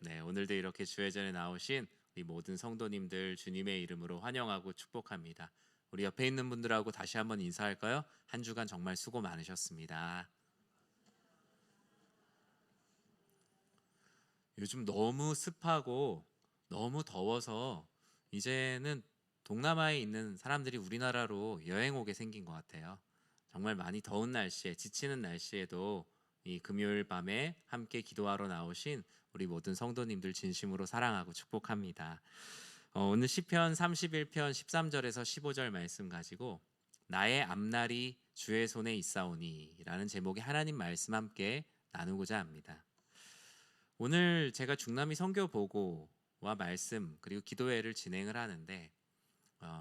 네, 오늘도 이렇게 주회전에 나오신 우리 모든 성도님들 주님의 이름으로 환영하고 축복합니다. 우리 옆에 있는 분들하고 다시 한번 인사할까요? 한 주간 정말 수고 많으셨습니다. 요즘 너무 습하고 너무 더워서 이제는 동남아에 있는 사람들이 우리나라로 여행 오게 생긴 것 같아요. 정말 많이 더운 날씨에 지치는 날씨에도 이 금요일 밤에 함께 기도하러 나오신 우리 모든 성도님들 진심으로 사랑하고 축복합니다. 오늘 시편 31편 13절에서 15절 말씀 가지고 나의 앞날이 주의 손에 있사오니라는 제목의 하나님 말씀 함께 나누고자 합니다. 오늘 제가 중남미 선교 보고와 말씀 그리고 기도회를 진행을 하는데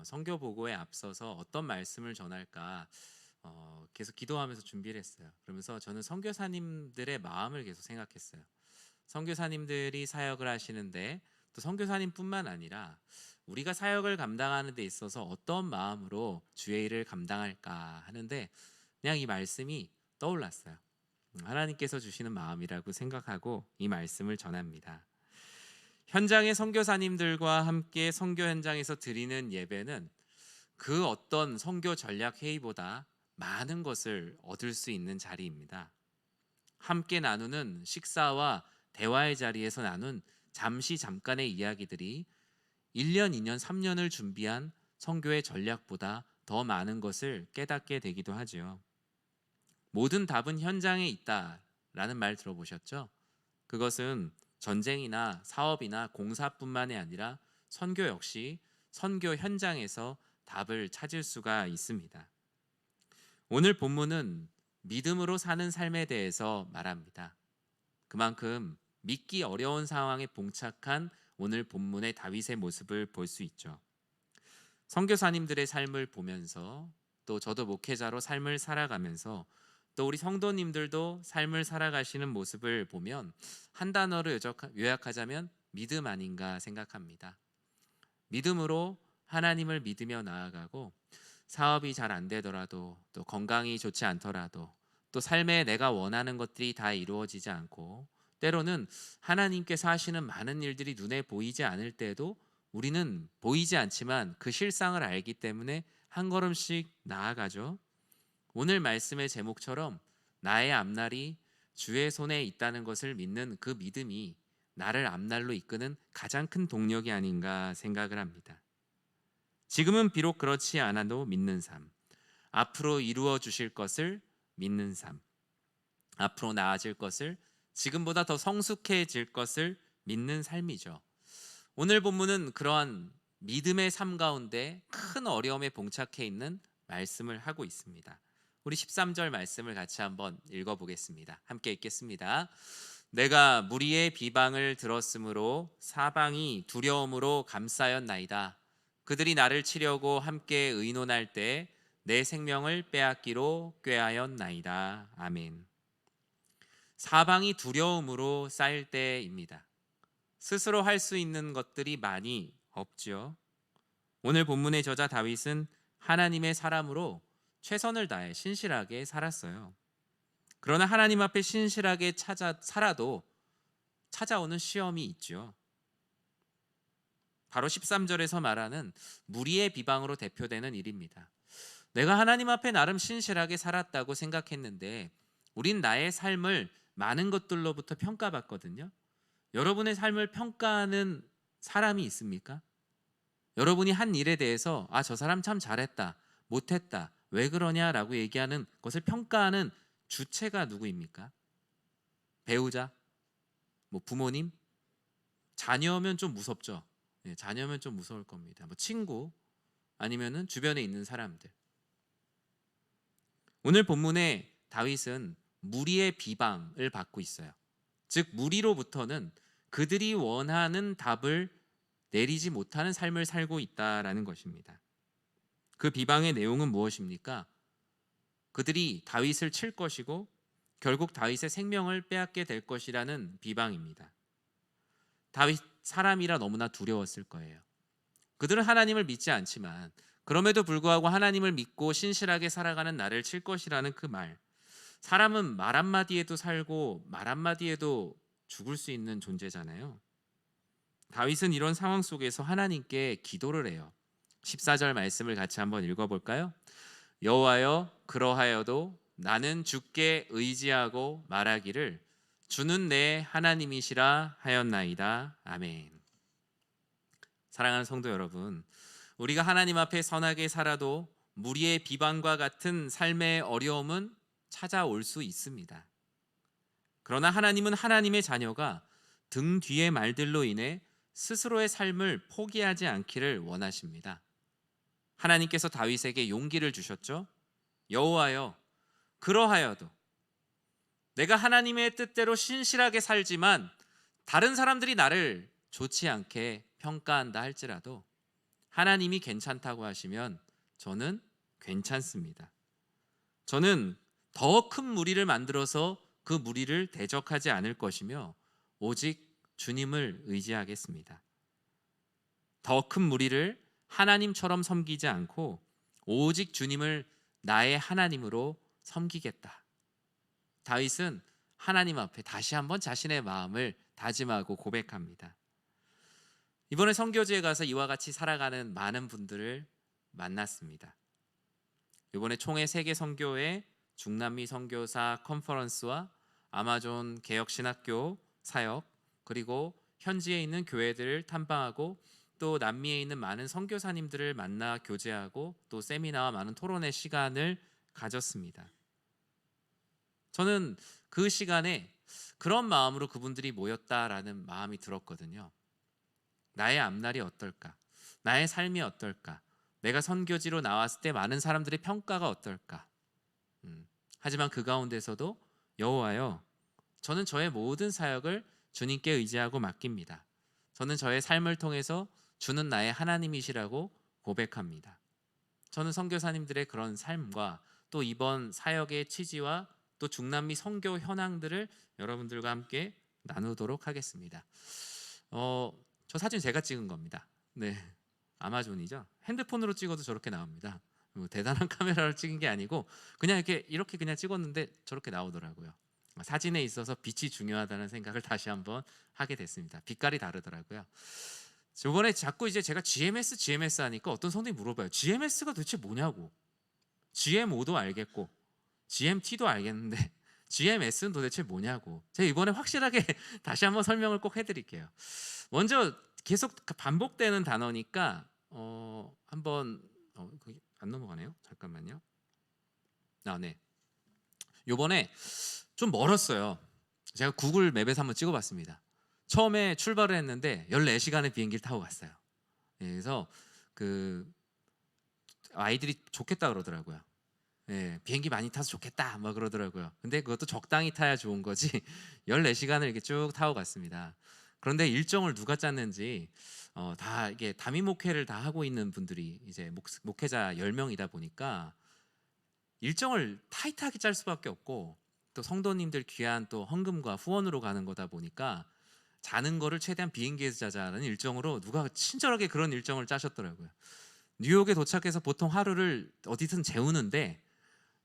선교 보고에 앞서서 어떤 말씀을 전할까 계속 기도하면서 준비를 했어요. 그러면서 저는 선교사님들의 마음을 계속 생각했어요. 선교사님들이 사역을 하시는데 또 선교사님뿐만 아니라 우리가 사역을 감당하는 데 있어서 어떤 마음으로 주의 일을 감당할까 하는데 그냥 이 말씀이 떠올랐어요. 하나님께서 주시는 마음이라고 생각하고 이 말씀을 전합니다. 현장의 선교사님들과 함께 선교 현장에서 드리는 예배는 그 어떤 선교 전략 회의보다 많은 것을 얻을 수 있는 자리입니다. 함께 나누는 식사와 대화의 자리에서 나눈 잠깐의 이야기들이 1년, 2년, 3년을 준비한 선교의 전략보다 더 많은 것을 깨닫게 되기도 하지요. 모든 답은 현장에 있다라는 말 들어보셨죠? 그것은 전쟁이나 사업이나 공사뿐만이 아니라 선교 역시 선교 현장에서 답을 찾을 수가 있습니다. 오늘 본문은 믿음으로 사는 삶에 대해서 말합니다. 그만큼 믿기 어려운 상황에 봉착한 오늘 본문의 다윗의 모습을 볼 수 있죠. 선교사님들의 삶을 보면서 또 저도 목회자로 삶을 살아가면서 또 우리 성도님들도 삶을 살아가시는 모습을 보면 한 단어로 요약하자면 믿음 아닌가 생각합니다. 믿음으로 하나님을 믿으며 나아가고 사업이 잘 안 되더라도 또 건강이 좋지 않더라도 또 삶에 내가 원하는 것들이 다 이루어지지 않고 때로는 하나님께서 하시는 많은 일들이 눈에 보이지 않을 때에도 우리는 보이지 않지만 그 실상을 알기 때문에 한 걸음씩 나아가죠. 오늘 말씀의 제목처럼 나의 앞날이 주의 손에 있다는 것을 믿는 그 믿음이 나를 앞날로 이끄는 가장 큰 동력이 아닌가 생각을 합니다. 지금은 비록 그렇지 않아도 믿는 삶, 앞으로 이루어 주실 것을 믿는 삶, 앞으로 나아질 것을 지금보다 더 성숙해질 것을 믿는 삶이죠. 오늘 본문은 그러한 믿음의 삶 가운데 큰 어려움에 봉착해 있는 말씀을 하고 있습니다. 우리 13절 말씀을 같이 한번 읽어보겠습니다. 함께 읽겠습니다. 내가 무리의 비방을 들었으므로 사방이 두려움으로 감싸였나이다. 그들이 나를 치려고 함께 의논할 때 내 생명을 빼앗기로 꾀하였나이다. 아멘. 사방이 두려움으로 쌓일 때입니다. 스스로 할 수 있는 것들이 많이 없죠. 오늘 본문의 저자 다윗은 하나님의 사람으로 최선을 다해 신실하게 살았어요. 그러나 하나님 앞에 신실하게 살아도 찾아오는 시험이 있죠. 바로 13절에서 말하는 무리의 비방으로 대표되는 일입니다. 내가 하나님 앞에 나름 신실하게 살았다고 생각했는데 우린 나의 삶을 많은 것들로부터 평가받거든요. 여러분의 삶을 평가하는 사람이 있습니까? 여러분이 한 일에 대해서 저 사람 참 잘했다, 못했다, 왜 그러냐라고 얘기하는 것을 평가하는 주체가 누구입니까? 배우자, 부모님, 자녀면 좀 무섭죠. 네, 자녀면 좀 무서울 겁니다. 친구, 아니면은 주변에 있는 사람들. 오늘 본문에 다윗은 무리의 비방을 받고 있어요. 즉 무리로부터는 그들이 원하는 답을 내리지 못하는 삶을 살고 있다라는 것입니다. 그 비방의 내용은 무엇입니까? 그들이 다윗을 칠 것이고 결국 다윗의 생명을 빼앗게 될 것이라는 비방입니다. 다윗 사람이라 너무나 두려웠을 거예요. 그들은 하나님을 믿지 않지만 그럼에도 불구하고 하나님을 믿고 신실하게 살아가는 나를 칠 것이라는 그 말. 사람은 말 한마디에도 살고 말 한마디에도 죽을 수 있는 존재잖아요. 다윗은 이런 상황 속에서 하나님께 기도를 해요. 14절 말씀을 같이 한번 읽어볼까요? 여호와여, 그러하여도 나는 주께 의지하고 말하기를 주는 내 하나님이시라 하였나이다. 아멘. 사랑하는 성도 여러분, 우리가 하나님 앞에 선하게 살아도 무리의 비방과 같은 삶의 어려움은 찾아올 수 있습니다. 그러나 하나님은 하나님의 자녀가 등 뒤의 말들로 인해 스스로의 삶을 포기하지 않기를 원하십니다. 하나님께서 다윗에게 용기를 주셨죠. 여호와여, 그러하여도 내가 하나님의 뜻대로 신실하게 살지만 다른 사람들이 나를 좋지 않게 평가한다 할지라도 하나님이 괜찮다고 하시면 저는 괜찮습니다. 저는 더 큰 무리를 만들어서 그 무리를 대적하지 않을 것이며 오직 주님을 의지하겠습니다. 더 큰 무리를 하나님처럼 섬기지 않고 오직 주님을 나의 하나님으로 섬기겠다. 다윗은 하나님 앞에 다시 한번 자신의 마음을 다짐하고 고백합니다. 이번에 선교지에 가서 이와 같이 살아가는 많은 분들을 만났습니다. 이번에 총회 세계 선교회 중남미 선교사 컨퍼런스와 아마존 개혁신학교 사역, 그리고 현지에 있는 교회들을 탐방하고 또 남미에 있는 많은 선교사님들을 만나 교제하고 또 세미나와 많은 토론의 시간을 가졌습니다. 저는 그 시간에 그런 마음으로 그분들이 모였다라는 마음이 들었거든요. 나의 앞날이 어떨까? 나의 삶이 어떨까? 내가 선교지로 나왔을 때 많은 사람들의 평가가 어떨까? 하지만 그 가운데서도 여호와여, 저는 저의 모든 사역을 주님께 의지하고 맡깁니다. 저는 저의 삶을 통해서 주는 나의 하나님이시라고 고백합니다. 저는 선교사님들의 그런 삶과 또 이번 사역의 취지와 또 중남미 선교 현황들을 여러분들과 함께 나누도록 하겠습니다. 저 사진 제가 찍은 겁니다. 네, 아마존이죠. 핸드폰으로 찍어도 저렇게 나옵니다. 뭐 대단한 카메라로 찍은 게 아니고 그냥 이렇게 그냥 찍었는데 저렇게 나오더라고요. 사진에 있어서 빛이 중요하다는 생각을 다시 한번 하게 됐습니다. 빛깔이 다르더라고요. 저번에 자꾸 이제 제가 GMS 하니까 어떤 성도님이 물어봐요. GMS가 도대체 뭐냐고. GMO도 알겠고 GMT도 알겠는데 GMS는 도대체 뭐냐고. 제가 이번에 확실하게 다시 한번 설명을 꼭 해드릴게요. 먼저 계속 반복되는 단어니까 한번 안 넘어가네요. 잠깐만요. 네. 요번에 좀 멀었어요. 제가 구글 맵에서 한번 찍어봤습니다. 처음에 출발을 했는데 14시간의 비행기를 타고 갔어요. 그래서 그 아이들이 좋겠다 그러더라고요. 비행기 많이 타서 좋겠다 막 그러더라고요. 근데 그것도 적당히 타야 좋은 거지 14시간을 이렇게 쭉 타고 갔습니다. 그런데 일정을 누가 짰는지 다 이게 담임 목회를 다 하고 있는 분들이 이제 목회자 10명이다 보니까 일정을 타이트하게 짤 수밖에 없고 또 성도님들 귀한 또 헌금과 후원으로 가는 거다 보니까 자는 거를 최대한 비행기에서 자자는 일정으로 누가 친절하게 그런 일정을 짜셨더라고요. 뉴욕에 도착해서 보통 하루를 어디든 재우는데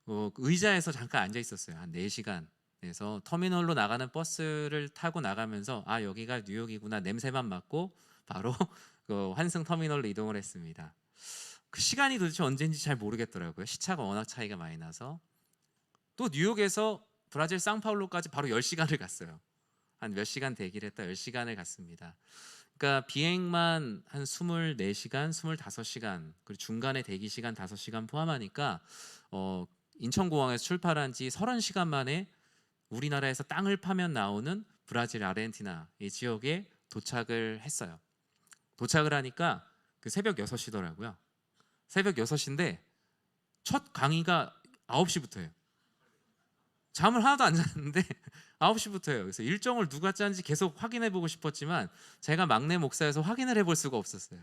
의자에서 잠깐 앉아 있었어요. 한 4시간. 그래서 터미널로 나가는 버스를 타고 나가면서 아, 여기가 뉴욕이구나 냄새만 맡고 바로 그 환승 터미널로 이동을 했습니다. 그 시간이 도대체 언제인지 잘 모르겠더라고요. 시차가 워낙 차이가 많이 나서. 또 뉴욕에서 브라질 상파울로까지 바로 10시간을 갔어요. 한 몇 시간 대기를 했다 10시간을 갔습니다. 그러니까 비행만 한 24시간, 25시간, 그리고 중간에 대기 시간 5시간 포함하니까 인천공항에서 출발한 지 30시간 만에 우리나라에서 땅을 파면 나오는 브라질 아르헨티나 이 지역에 도착을 했어요. 도착을 하니까 그 새벽 6시더라고요. 새벽 6시인데 첫 강의가 9시부터예요. 잠을 하나도 안 잤는데 9시부터예요. 그래서 일정을 누가 짠지 계속 확인해 보고 싶었지만 제가 막내 목사여서 확인을 해볼 수가 없었어요.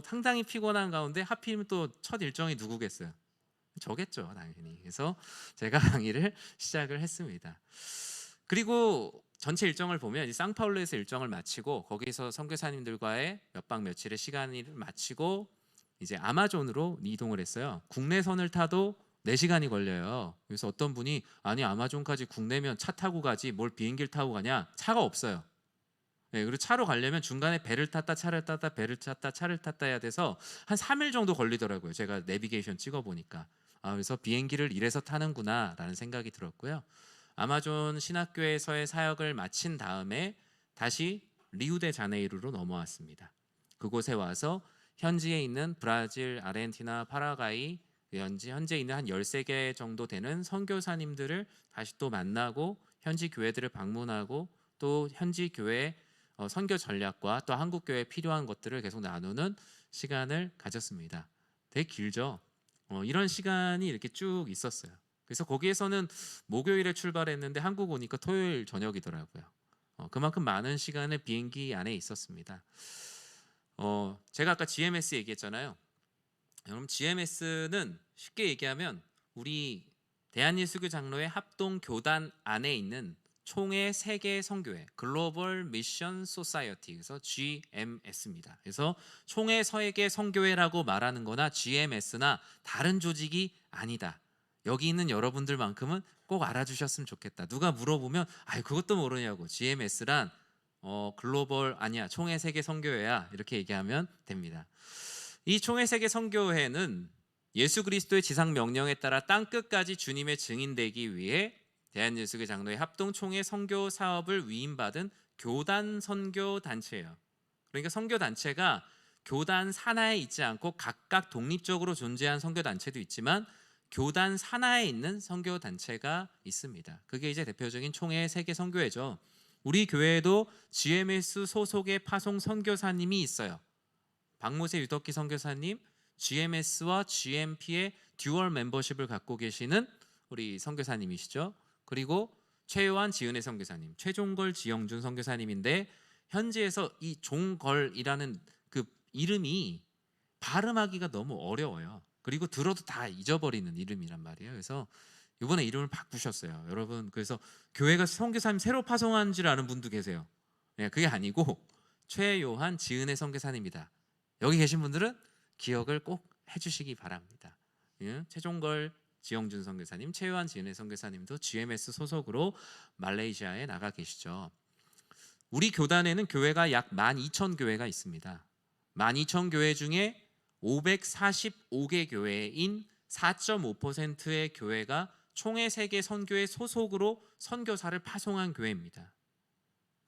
상당히 피곤한 가운데 하필이면 또 첫 일정이 누구겠어요? 저겠죠, 당연히. 그래서 제가 강의를 시작을 했습니다. 그리고 전체 일정을 보면 이 상파울루에서 일정을 마치고 거기서 선교사님들과의 몇 박 며칠의 시간을 마치고 이제 아마존으로 이동을 했어요. 국내선을 타도 4시간이 걸려요. 그래서 어떤 분이 아니 아마존까지 국내면 차 타고 가지 뭘 비행기를 타고 가냐? 차가 없어요. 예, 그리고 차로 가려면 중간에 배를 탔다 차를 탔다 배를 탔다 차를 탔다 해야 돼서 한 3일 정도 걸리더라고요. 제가 내비게이션 찍어 보니까. 그래서 비행기를 이래서 타는구나라는 생각이 들었고요. 아마존 신학교에서의 사역을 마친 다음에 다시 리우데자네이루로 넘어왔습니다. 그곳에 와서 현지에 있는 브라질, 아르헨티나, 파라과이 현재 있는 한 13개 정도 되는 선교사님들을 다시 또 만나고 현지 교회들을 방문하고 또 현지 교회 선교 전략과 또 한국 교회에 필요한 것들을 계속 나누는 시간을 가졌습니다. 되게 길죠. 이런 시간이 이렇게 쭉 있었어요. 그래서 거기에서는 목요일에 출발했는데 한국 오니까 토요일 저녁이더라고요. 그만큼 많은 시간을 비행기 안에 있었습니다. 제가 아까 GMS 얘기했잖아요. 여러분 GMS는 쉽게 얘기하면 우리 대한예수교 장로회 합동 교단 안에 있는 총회 세계 선교회 글로벌 미션 소사이어티 그래서 GMS입니다. 그래서 총회 세계 선교회라고 말하는 거나 GMS나 다른 조직이 아니다. 여기 있는 여러분들만큼은 꼭 알아주셨으면 좋겠다. 누가 물어보면 그것도 모르냐고. GMS란 글로벌 아니야. 총회 세계 선교회야. 이렇게 얘기하면 됩니다. 이 총회 세계 선교회는 예수 그리스도의 지상 명령에 따라 땅 끝까지 주님의 증인되기 위해 대한예수교 장로회 합동 총회 선교 사업을 위임받은 교단 선교 단체예요. 그러니까 선교 단체가 교단 산하에 있지 않고 각각 독립적으로 존재한 선교 단체도 있지만 교단 산하에 있는 선교 단체가 있습니다. 그게 이제 대표적인 총회 세계 선교회죠. 우리 교회에도 GMS 소속의 파송 선교사님이 있어요. 박모세 유덕기 선교사님, GMS와 GMP의 듀얼 멤버십을 갖고 계시는 우리 선교사님이시죠. 그리고 최요한 지은혜 선교사님, 최종걸 지영준 선교사님인데 현지에서 이 종걸이라는 그 이름이 발음하기가 너무 어려워요. 그리고 들어도 다 잊어버리는 이름이란 말이에요. 그래서 이번에 이름을 바꾸셨어요. 여러분, 그래서 교회가 선교사님 새로 파송한 줄 아는 분도 계세요. 그게 아니고 최요한 지은혜 선교사님이다. 여기 계신 분들은 기억을 꼭 해주시기 바랍니다. 최종걸 지영준 선교사님, 최요한 지은혜 선교사님도 GMS 소속으로 말레이시아에 나가 계시죠. 우리 교단에는 교회가 약 12,000교회가 있습니다. 12,000교회 중에 545개 교회인 4.5%의 교회가 총회 세계 선교회 소속으로 선교사를 파송한 교회입니다.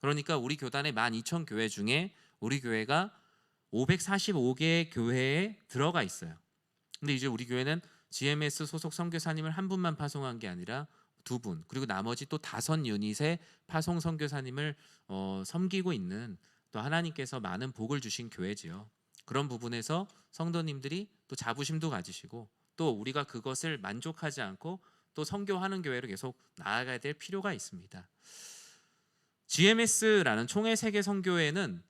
그러니까 우리 교단의 12,000교회 중에 우리 교회가 545개의 교회에 들어가 있어요. 근데 이제 우리 교회는 GMS 소속 선교사님을 한 분만 파송한 게 아니라 두 분, 그리고 나머지 또 5유닛의 파송 선교사님을 섬기고 있는 또 하나님께서 많은 복을 주신 교회지요. 그런 부분에서 성도님들이 또 자부심도 가지시고 또 우리가 그것을 만족하지 않고 또 선교하는 교회로 계속 나아가야 될 필요가 있습니다. GMS라는 총회 세계 선교회는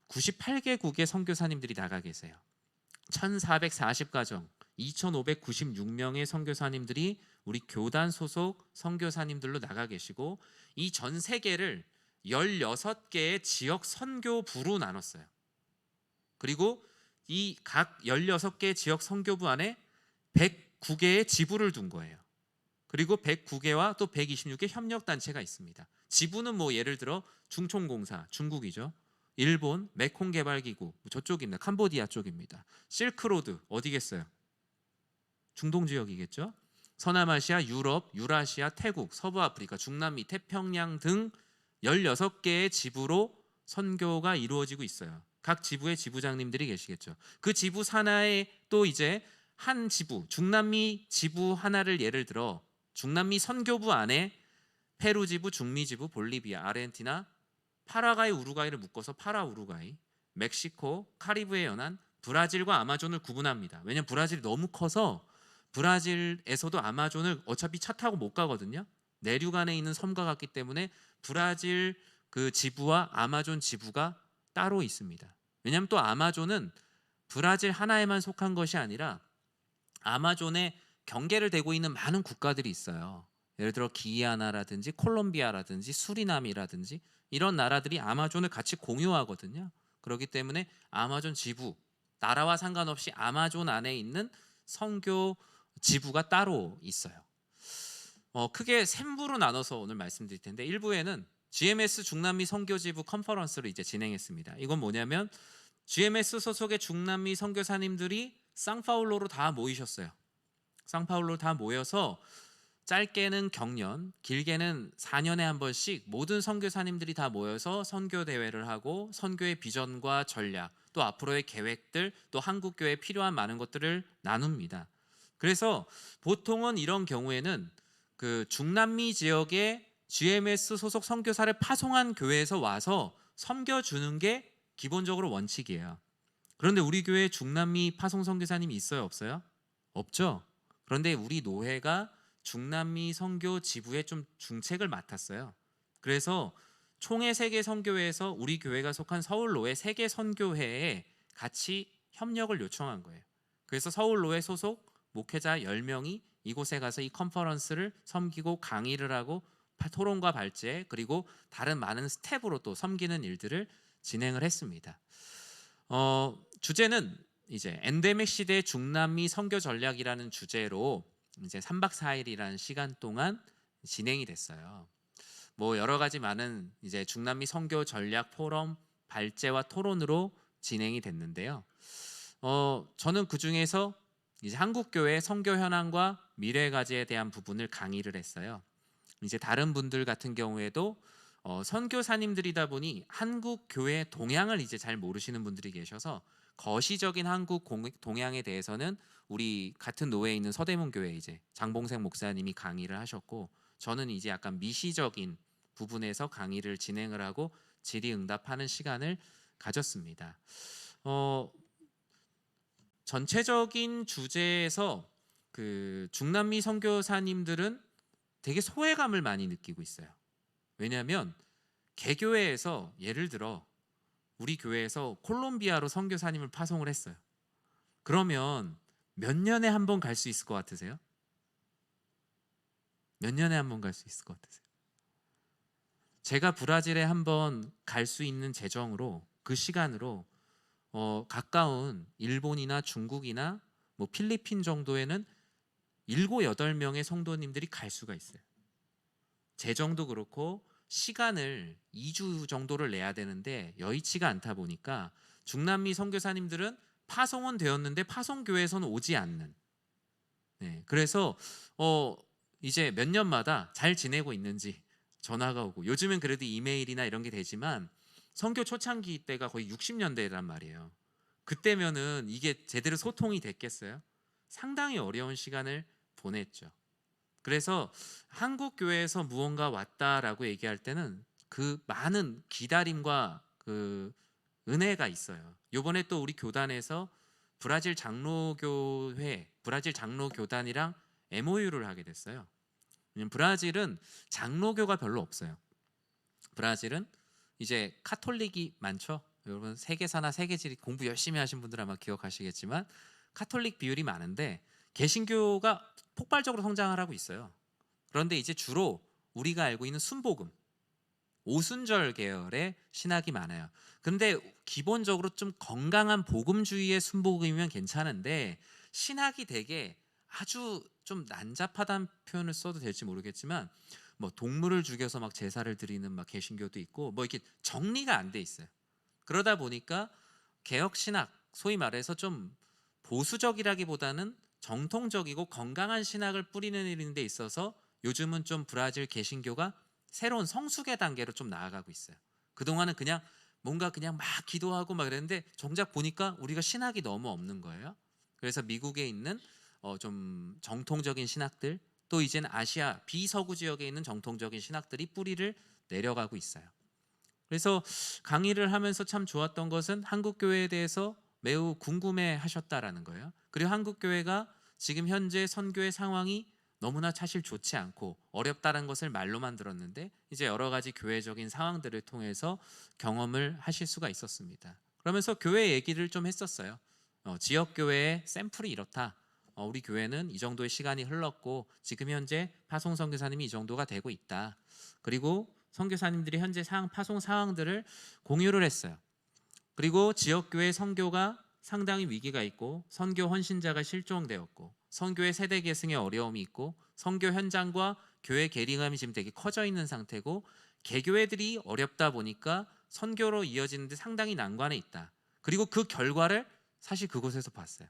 98개국의 선교사님들이 나가 계세요. 1440가정 2596명의 선교사님들이 우리 교단 소속 선교사님들로 나가 계시고 이 전 세계를 16개의 지역 선교부로 나눴어요. 그리고 이 각 16개 지역 선교부 안에 109개의 지부를 둔 거예요. 그리고 109개와 또 126개 협력단체가 있습니다. 지부는 뭐 예를 들어 중총공사, 중국이죠. 일본, 메콩개발기구, 저쪽입니다. 캄보디아 쪽입니다. 실크로드, 어디겠어요? 중동 지역이겠죠. 서남아시아, 유럽, 유라시아, 태국, 서부아프리카, 중남미, 태평양 등 16개의 지부로 선교가 이루어지고 있어요. 각 지부의 지부장님들이 계시겠죠. 그 지부 산하에 또 이제 한 지부, 중남미 지부 하나를 예를 들어 중남미 선교부 안에 페루 지부, 중미 지부, 볼리비아, 아르헨티나, 파라과이, 우루과이를 묶어서 파라우루과이, 멕시코, 카리브해 연안, 브라질과 아마존을 구분합니다. 왜냐하면 브라질이 너무 커서 브라질에서도 아마존을 어차피 차 타고 못 가거든요. 내륙 안에 있는 섬과 같기 때문에 브라질 그 지부와 아마존 지부가 따로 있습니다. 왜냐하면 또 아마존은 브라질 하나에만 속한 것이 아니라 아마존에 경계를 대고 있는 많은 국가들이 있어요. 예를 들어 기아나라든지 콜롬비아라든지 수리남이라든지 이런 나라들이 아마존을 같이 공유하거든요. 그렇기 때문에 아마존 지부, 나라와 상관없이 아마존 안에 있는 선교 지부가 따로 있어요. 크게 3부로 나눠서 오늘 말씀드릴 텐데 1부에는 GMS 중남미 선교지부 컨퍼런스를 이제 진행했습니다. 이건 뭐냐면 GMS 소속의 중남미 선교사님들이 상파울로로 다 모이셨어요. 상파울로 다 모여서 짧게는 경년, 길게는 4년에 한 번씩 모든 선교사님들이 다 모여서 선교 대회를 하고 선교의 비전과 전략, 또 앞으로의 계획들, 또 한국 교회에 필요한 많은 것들을 나눕니다. 그래서 보통은 이런 경우에는 그 중남미 지역의 GMS 소속 선교사를 파송한 교회에서 와서 섬겨주는 게 기본적으로 원칙이에요. 그런데 우리 교회에 중남미 파송 선교사님이 있어요, 없어요? 없죠. 그런데 우리 노회가 중남미 선교 지부의 좀 중책을 맡았어요. 그래서 총회 세계 선교회에서 우리 교회가 속한 서울노회 세계 선교회에 같이 협력을 요청한 거예요. 그래서 서울노회 소속 목회자 10명이 이곳에 가서 이 컨퍼런스를 섬기고 강의를 하고 토론과 발제 그리고 다른 많은 스텝으로 또 섬기는 일들을 진행을 했습니다. 주제는 이제 엔데믹 시대 중남미 선교 전략이라는 주제로 이제 3박 4일이라는 시간 동안 진행이 됐어요. 뭐 여러 가지 많은 이제 중남미 선교 전략 포럼 발제와 토론으로 진행이 됐는데요. 저는 그 중에서 이제 한국 교회 선교 현황과 미래 과제에 대한 부분을 강의를 했어요. 이제 다른 분들 같은 경우에도 선교사님들이다 보니 한국 교회 동향을 이제 잘 모르시는 분들이 계셔서 거시적인 한국 동향에 대해서는 우리 같은 노회에 있는 서대문 교회 이제 장봉생 목사님이 강의를 하셨고, 저는 이제 약간 미시적인 부분에서 강의를 진행을 하고 질의응답하는 시간을 가졌습니다. 전체적인 주제에서 그 중남미 선교사님들은 되게 소외감을 많이 느끼고 있어요. 왜냐하면 개교회에서 예를 들어 우리 교회에서 콜롬비아로 선교사님을 파송을 했어요. 그러면 몇 년에 한 번 갈 수 있을 것 같으세요? 몇 년에 한 번 갈 수 있을 것 같으세요? 제가 브라질에 한 번 갈 수 있는 재정으로 그 시간으로 가까운 일본이나 중국이나 뭐 필리핀 정도에는 7, 8명의 성도님들이 갈 수가 있어요. 재정도 그렇고 시간을 2주 정도를 내야 되는데 여의치가 않다 보니까 중남미 선교사님들은 파송은 되었는데 파송교회에서는 오지 않는. 네, 그래서 이제 몇 년마다 잘 지내고 있는지 전화가 오고, 요즘은 그래도 이메일이나 이런 게 되지만 선교 초창기 때가 거의 60년대란 말이에요. 그때면은 이게 제대로 소통이 됐겠어요? 상당히 어려운 시간을 보냈죠. 그래서 한국 교회에서 무언가 왔다라고 얘기할 때는 그 많은 기다림과 그 은혜가 있어요. 요번에 또 우리 교단에서 브라질 장로교회, 브라질 장로교단이랑 MOU를 하게 됐어요. 왜냐면 브라질은 장로교가 별로 없어요. 브라질은 이제 카톨릭이 많죠. 여러분 세계사나 세계지리 공부 열심히 하신 분들 아마 기억하시겠지만 카톨릭 비율이 많은데 개신교가 폭발적으로 성장을 하고 있어요. 그런데 이제 주로 우리가 알고 있는 순복음, 오순절 계열의 신학이 많아요. 근데 기본적으로 좀 건강한 복음주의의 순복음이면 괜찮은데 신학이 되게 아주 좀 난잡하다는 표현을 써도 될지 모르겠지만 뭐 동물을 죽여서 막 제사를 드리는 막 개신교도 있고 뭐 이렇게 정리가 안 돼 있어요. 그러다 보니까 개혁 신학, 소위 말해서 좀 보수적이라기보다는 정통적이고 건강한 신학을 뿌리는 일인 데 있어서 요즘은 좀 브라질 개신교가 새로운 성숙의 단계로 좀 나아가고 있어요. 그동안은 그냥 뭔가 그냥 막 기도하고 막 그랬는데 정작 보니까 우리가 신학이 너무 없는 거예요. 그래서 미국에 있는 좀 정통적인 신학들, 또 이제는 아시아 비서구 지역에 있는 정통적인 신학들이 뿌리를 내려가고 있어요. 그래서 강의를 하면서 참 좋았던 것은 한국 교회에 대해서 매우 궁금해 하셨다라는 거예요. 그리고 한국 교회가 지금 현재 선교의 상황이 너무나 사실 좋지 않고 어렵다는 것을 말로만 들었는데 이제 여러 가지 교회적인 상황들을 통해서 경험을 하실 수가 있었습니다. 그러면서 교회 얘기를 좀 했었어요. 지역 교회의 샘플이 이렇다. 우리 교회는 이 정도의 시간이 흘렀고 지금 현재 파송 선교사님이 이 정도가 되고 있다. 그리고 선교사님들이 현재 파송 상황들을 공유를 했어요. 그리고 지역교회 선교가 상당히 위기가 있고 선교 헌신자가 실종되었고 선교의 세대 계승에 어려움이 있고 선교 현장과 교회 괴리감이 지금 되게 커져 있는 상태고 개교회들이 어렵다 보니까 선교로 이어지는데 상당히 난관에 있다. 그리고 그 결과를 사실 그곳에서 봤어요.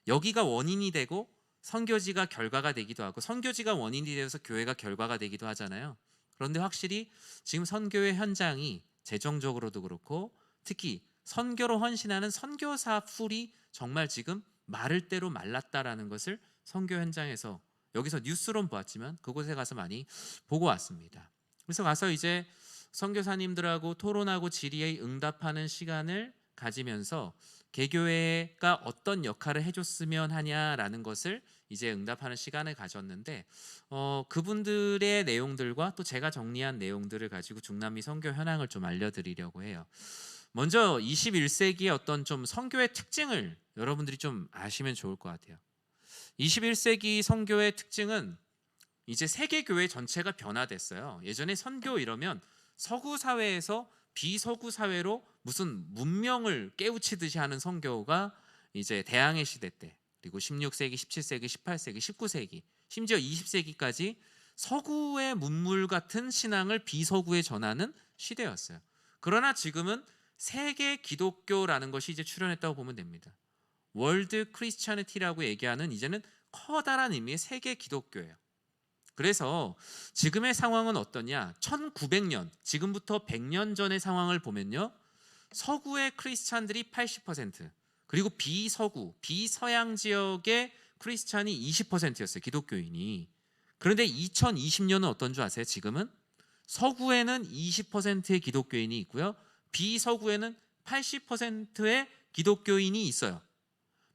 여기가 원인이 되고 선교지가 결과가 되기도 하고, 선교지가 원인이 되어서 교회가 결과가 되기도 하잖아요. 그런데 확실히 지금 선교의 현장이 재정적으로도 그렇고 특히 선교로 헌신하는 선교사 풀이 정말 지금 마를 대로 말랐다라는 것을 선교 현장에서, 여기서 뉴스론 보았지만 그곳에 가서 많이 보고 왔습니다. 그래서 가서 이제 선교사님들하고 토론하고 질의에 응답하는 시간을 가지면서 개교회가 어떤 역할을 해줬으면 하냐라는 것을 이제 응답하는 시간을 가졌는데, 그분들의 내용들과 또 제가 정리한 내용들을 가지고 중남미 선교 현황을 좀 알려드리려고 해요. 먼저 21세기의 어떤 좀 선교의 특징을 여러분들이 좀 아시면 좋을 것 같아요. 21세기 선교의 특징은 이제 세계 교회 전체가 변화됐어요. 예전에 선교 이러면 서구 사회에서 비서구 사회로 무슨 문명을 깨우치듯이 하는 선교가 이제 대항해 시대 때, 그리고 16세기, 17세기, 18세기, 19세기, 심지어 20세기까지 서구의 문물 같은 신앙을 비서구에 전하는 시대였어요. 그러나 지금은 세계 기독교라는 것이 이제 출현했다고 보면 됩니다. 월드 크리스찬티라고 얘기하는 이제는 커다란 의미의 세계 기독교예요. 그래서 지금의 상황은 어떠냐? 1900년, 지금부터 100년 전의 상황을 보면요, 서구의 크리스찬들이 80%, 그리고 비서구, 비서양 지역의 크리스찬이 20%였어요, 기독교인이. 그런데 2020년은 어떤 줄 아세요? 지금은 서구에는 20%의 기독교인이 있고요, 비서구에는 80%의 기독교인이 있어요.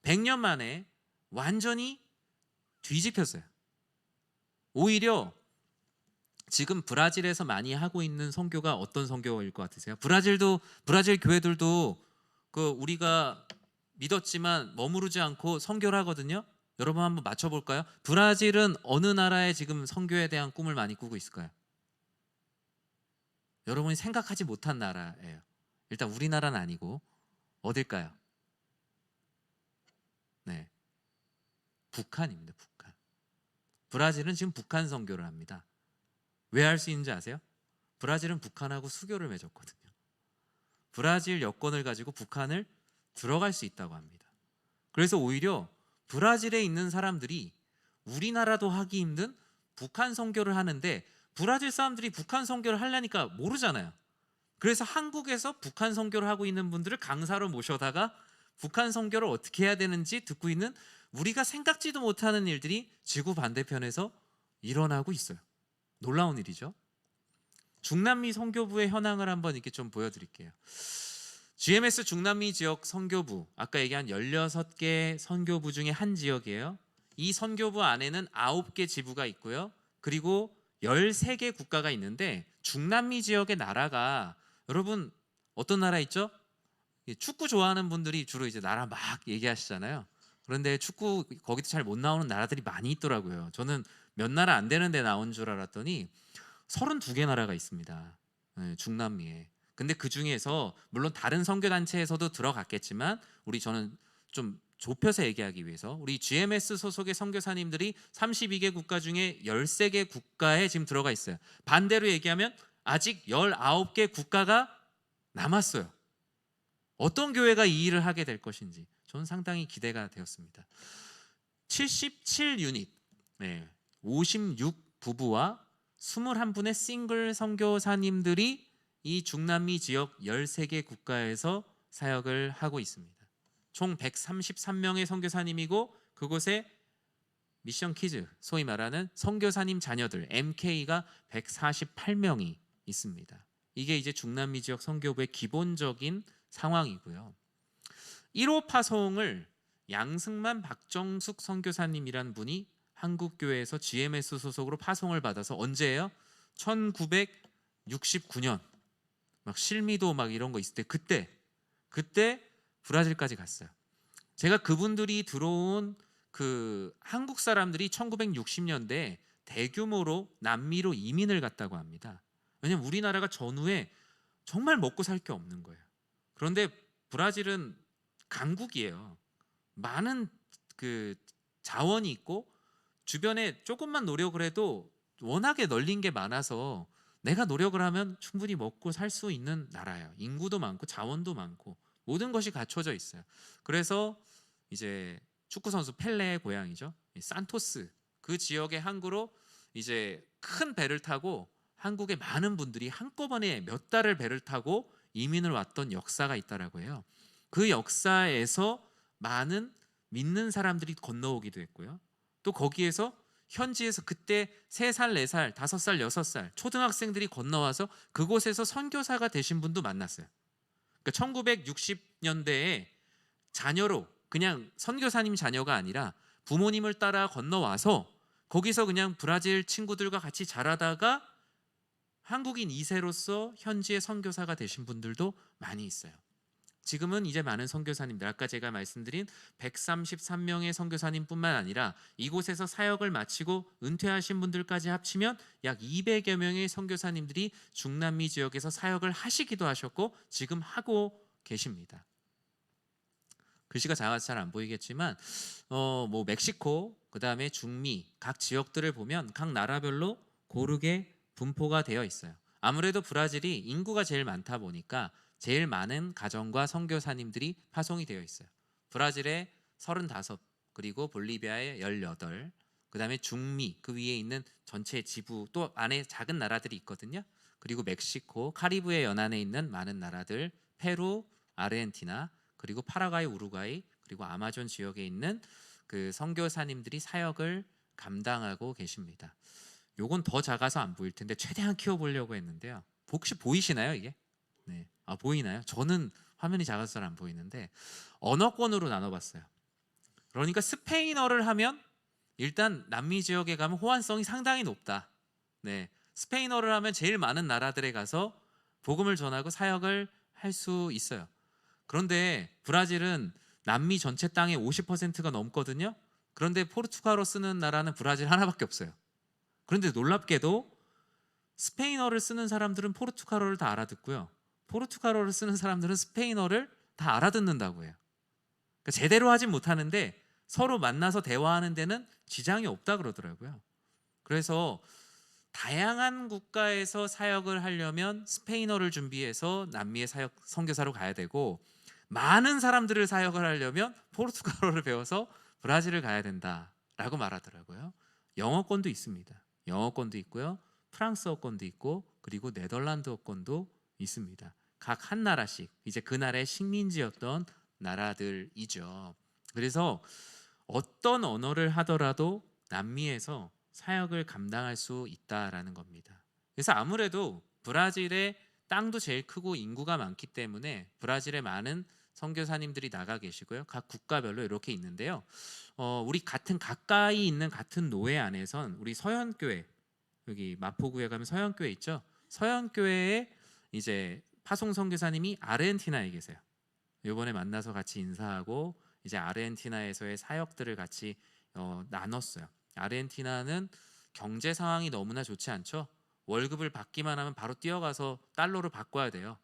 100년 만에 완전히 뒤집혔어요. 오히려 지금 브라질에서 많이 하고 있는 선교가 어떤 선교일 것 같으세요? 브라질 교회들도 그 우리가 믿었지만 머무르지 않고 선교를 하거든요. 여러분 한번 맞춰볼까요? 브라질은 어느 나라에 지금 선교에 대한 꿈을 많이 꾸고 있을까요? 여러분이 생각하지 못한 나라예요. 일단 우리나라는 아니고 어딜까요? 네, 북한입니다. 북한. 브라질은 지금 북한 선교를 합니다. 왜 할 수 있는지 아세요? 브라질은 북한하고 수교를 맺었거든요. 브라질 여권을 가지고 북한을 들어갈 수 있다고 합니다. 그래서 오히려 브라질에 있는 사람들이 우리나라도 하기 힘든 북한 선교를 하는데, 브라질 사람들이 북한 선교를 하려니까 모르잖아요. 그래서 한국에서 북한 선교를 하고 있는 분들을 강사로 모셔다가 북한 선교를 어떻게 해야 되는지 듣고 있는, 우리가 생각지도 못하는 일들이 지구 반대편에서 일어나고 있어요. 놀라운 일이죠. 중남미 선교부의 현황을 한번 이렇게 좀 보여드릴게요. GMS 중남미 지역 선교부, 아까 얘기한 16개 선교부 중에 한 지역이에요. 이 선교부 안에는 9개 지부가 있고요, 그리고 13개 국가가 있는데, 중남미 지역의 나라가 여러분 어떤 나라 있죠? 축구 좋아하는 분들이 주로 이제 나라 막 얘기하시잖아요. 그런데 축구 거기도 잘 못 나오는 나라들이 많이 있더라고요. 저는 몇 나라 안 되는데 나온 줄 알았더니 32개 나라가 있습니다. 중남미에. 근데 그 중에서 물론 다른 선교 단체에서도 들어갔겠지만, 저는 좀 좁혀서 얘기하기 위해서 우리 GMS 소속의 선교사님들이 32개 국가 중에 13개 국가에 지금 들어가 있어요. 반대로 얘기하면 아직 19개 국가가 남았어요. 어떤 교회가 이 일을 하게 될 것인지 저는 상당히 기대가 되었습니다. 77유닛, 56 부부와 21분의 싱글 선교사님들이 이 중남미 지역 13개 국가에서 사역을 하고 있습니다. 총 133명의 선교사님이고, 그곳에 미션 키즈, 소위 말하는 선교사님 자녀들 MK가 148명이 있습니다. 이게 이제 중남미 지역 선교부의 기본적인 상황이고요. 1호 파송을 양승만 박정숙 선교사님이란 분이 한국교회에서 GMS 소속으로 파송을 받아서, 언제예요? 1969년 막 실미도 막 이런 거 있을 때, 그때 브라질까지 갔어요. 제가 그분들이 들어온 그 한국 사람들이 1960년대 대규모로 남미로 이민을 갔다고 합니다. 왜냐면 우리나라가 전후에 정말 먹고 살 게 없는 거예요. 그런데 브라질은 강국이에요. 많은 그 자원이 있고 주변에 조금만 노력을 해도 워낙에 널린 게 많아서 내가 노력을 하면 충분히 먹고 살 수 있는 나라예요. 인구도 많고 자원도 많고 모든 것이 갖춰져 있어요. 그래서 이제 축구 선수 펠레의 고향이죠. 이 산토스 그 지역의 항구로 이제 큰 배를 타고 한국의 많은 분들이 한꺼번에 몇 달을 배를 타고 이민을 왔던 역사가 있다라고 해요. 그 역사에서 많은 믿는 사람들이 건너오기도 했고요. 또 거기에서 현지에서 그때 3살, 4살, 5살, 6살 초등학생들이 건너와서 그곳에서 선교사가 되신 분도 만났어요. 그러니까 1960년대에 자녀로 그냥 선교사님 자녀가 아니라 부모님을 따라 건너와서 거기서 그냥 브라질 친구들과 같이 자라다가 한국인 2세로서 현지의 선교사가 되신 분들도 많이 있어요. 지금은 이제 많은 선교사님들, 아까 제가 말씀드린 133명의 선교사님뿐만 아니라 이곳에서 사역을 마치고 은퇴하신 분들까지 합치면 약 200여 명의 선교사님들이 중남미 지역에서 사역을 하시기도 하셨고 지금 하고 계십니다. 글씨가 작아서 잘 안 보이겠지만 뭐 멕시코, 그다음에 중미 각 지역들을 보면 각 나라별로 고르게 분포가 되어 있어요. 아무래도 브라질이 인구가 제일 많다 보니까 제일 많은 가정과 선교사님들이 파송이 되어 있어요. 브라질에 35, 그리고 볼리비아에 18, 그다음에 중미 그 위에 있는 전체 지부 또 안에 작은 나라들이 있거든요. 그리고 멕시코, 카리브해 연안에 있는 많은 나라들, 페루, 아르헨티나, 그리고 파라과이, 우루과이, 그리고 아마존 지역에 있는 그 선교사님들이 사역을 감당하고 계십니다. 요건 더 작아서 안 보일 텐데 최대한 키워보려고 했는데요. 혹시 보이시나요 이게? 네, 보이나요? 저는 화면이 작아서 잘 안 보이는데 언어권으로 나눠봤어요. 그러니까 스페인어를 하면 일단 남미 지역에 가면 호환성이 상당히 높다. 네, 스페인어를 하면 제일 많은 나라들에 가서 복음을 전하고 사역을 할 수 있어요. 그런데 브라질은 남미 전체 땅의 50%가 넘거든요. 그런데 포르투갈어 쓰는 나라는 브라질 하나밖에 없어요. 그런데 놀랍게도 스페인어를 쓰는 사람들은 포르투갈어를 다 알아듣고요. 포르투갈어를 쓰는 사람들은 스페인어를 다 알아듣는다고 해요. 그러니까 제대로 하진 못하는데 서로 만나서 대화하는 데는 지장이 없다 그러더라고요. 그래서 다양한 국가에서 사역을 하려면 스페인어를 준비해서 남미의 사역 선교사로 가야 되고 많은 사람들을 사역을 하려면 포르투갈어를 배워서 브라질을 가야 된다라고 말하더라고요. 영어권도 있습니다. 영어권도 있고요. 프랑스어권도 있고 그리고 네덜란드어권도 있습니다. 각 한 나라씩 이제 그 나라의 식민지였던 나라들이죠. 그래서 어떤 언어를 하더라도 남미에서 사역을 감당할 수 있다라는 겁니다. 그래서 아무래도 브라질의 땅도 제일 크고 인구가 많기 때문에 브라질에 많은 선교사님들이 나가 계시고요. 각 국가별로 이렇게 있는데요. 우리 같은 가까이 있는 같은 노예 안에선 우리 서현교회, 여기 마포구에 가면 서현교회 있죠. 서현교회에 이제 파송 선교사님이 아르헨티나에 계세요. 이번에 만나서 같이 인사하고 이제 아르헨티나에서의 사역들을 같이 나눴어요. 아르헨티나는 경제 상황이 너무나 좋지 않죠. 월급을 받기만 하면 바로 뛰어가서 달러로 바꿔야 돼요.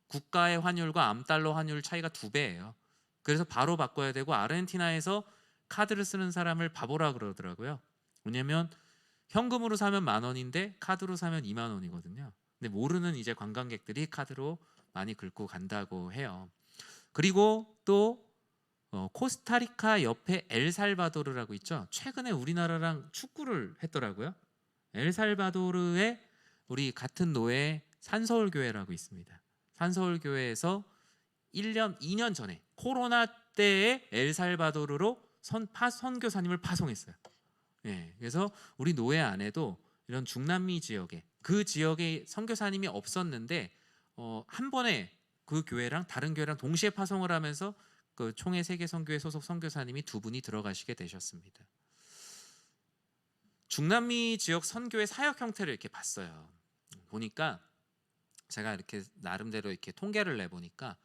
국가의 환율과 암달러 환율 차이가 2배예요. 그래서 바로 바꿔야 되고 아르헨티나에서 카드를 쓰는 사람을 바보라 그러더라고요. 왜냐면 현금으로 사면 10,000원인데 카드로 사면 20,000원이거든요. 근데 모르는 이제 관광객들이 카드로 많이 긁고 간다고 해요. 그리고 또 코스타리카 옆에 엘살바도르라고 있죠. 최근에 우리나라랑 축구를 했더라고요. 엘살바도르에 우리 같은 노예 산서울교회라고 있습니다. 산서울교회에서 2년 전에 코로나 때에 엘살바도르로 선교사님을 파송했어요. 예, 그래서 우리 노예 안에도 이런 중남미 지역에 그 지역에 선교사님이 없었는데 한 번에 그 교회랑 다른 교회랑 동시에 파송을 하면서 그 총회 세계 선교회 소속 선교사님이 2분이 들어가시게 되셨습니다. 중남미 지역 선교의 사역 형태를 이렇게 봤어요. 보니까 제가 이렇게 나름대로 이렇게 통계를 내 보니까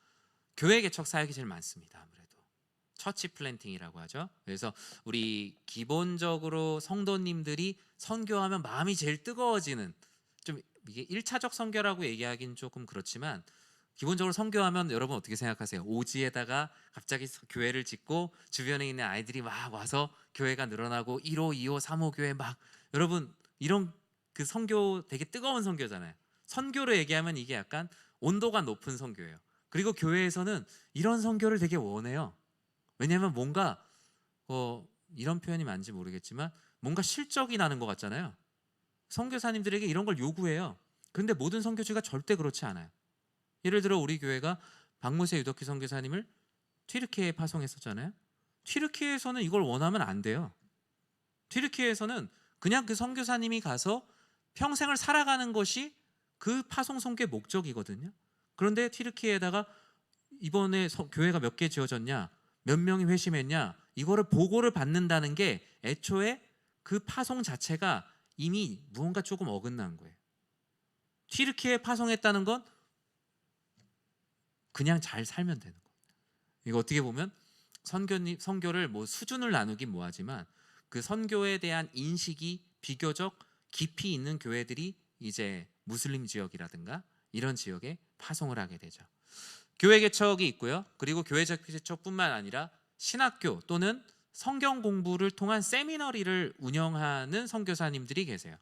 교회 개척 사역이 제일 많습니다. 아무래도 처치 플랜팅이라고 하죠. 그래서 우리 기본적으로 성도님들이 선교하면 마음이 제일 뜨거워지는, 좀 이게 1차적 선교라고 얘기하기는 조금 그렇지만 기본적으로 선교하면 여러분 어떻게 생각하세요? 오지에다가 갑자기 교회를 짓고 주변에 있는 아이들이 막 와서 교회가 늘어나고 1호, 2호, 3호 교회 막, 여러분 이런 그 선교 되게 뜨거운 선교잖아요. 선교로 얘기하면 이게 약간 온도가 높은 선교예요. 그리고 교회에서는 이런 선교를 되게 원해요. 왜냐하면 뭔가 이런 표현이 맞는지 모르겠지만 뭔가 실적이 나는 것 같잖아요. 선교사님들에게 이런 걸 요구해요. 근데 모든 선교지가 절대 그렇지 않아요. 예를 들어 우리 교회가 박무세 유덕희 선교사님을 튀르키예에 파송했었잖아요. 튀르키예에서는 이걸 원하면 안 돼요. 튀르키예에서는 그냥 그 선교사님이 가서 평생을 살아가는 것이 그 파송 선교의 목적이거든요. 그런데 튀르키예에다가 이번에 교회가 몇 개 지어졌냐, 몇 명이 회심했냐, 이거를 보고를 받는다는 게 애초에 그 파송 자체가 이미 무언가 조금 어긋난 거예요. 튀르키예에 파송했다는 건 그냥 잘 살면 되는 거예요. 이거 어떻게 보면 선교를 뭐 수준을 나누긴 뭐하지만 그 선교에 대한 인식이 비교적 깊이 있는 교회들이 이제 무슬림 지역이라든가 이런 지역에 파송을 하게 되죠. 교회 개척이 있고요. 그리고 교회 개척뿐만 아니라 신학교 또는 성경 공부를 통한 세미너리를 운영하는 선교사님들이 계세요.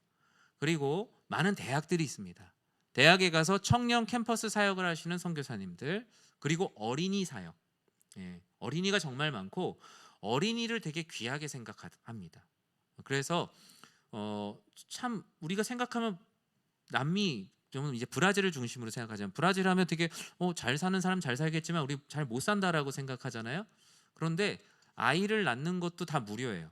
그리고 많은 대학들이 있습니다. 대학에 가서 청년 캠퍼스 사역을 하시는 선교사님들, 그리고 어린이 사역. 어린이가 정말 많고 어린이를 되게 귀하게 생각합니다. 그래서 참 우리가 생각하면 남미 좀 이제 브라질을 중심으로 생각하자면 브라질 하면 되게 잘 사는 사람 잘 살겠지만 우리 잘 못 산다라고 생각하잖아요. 그런데 아이를 낳는 것도 다 무료예요.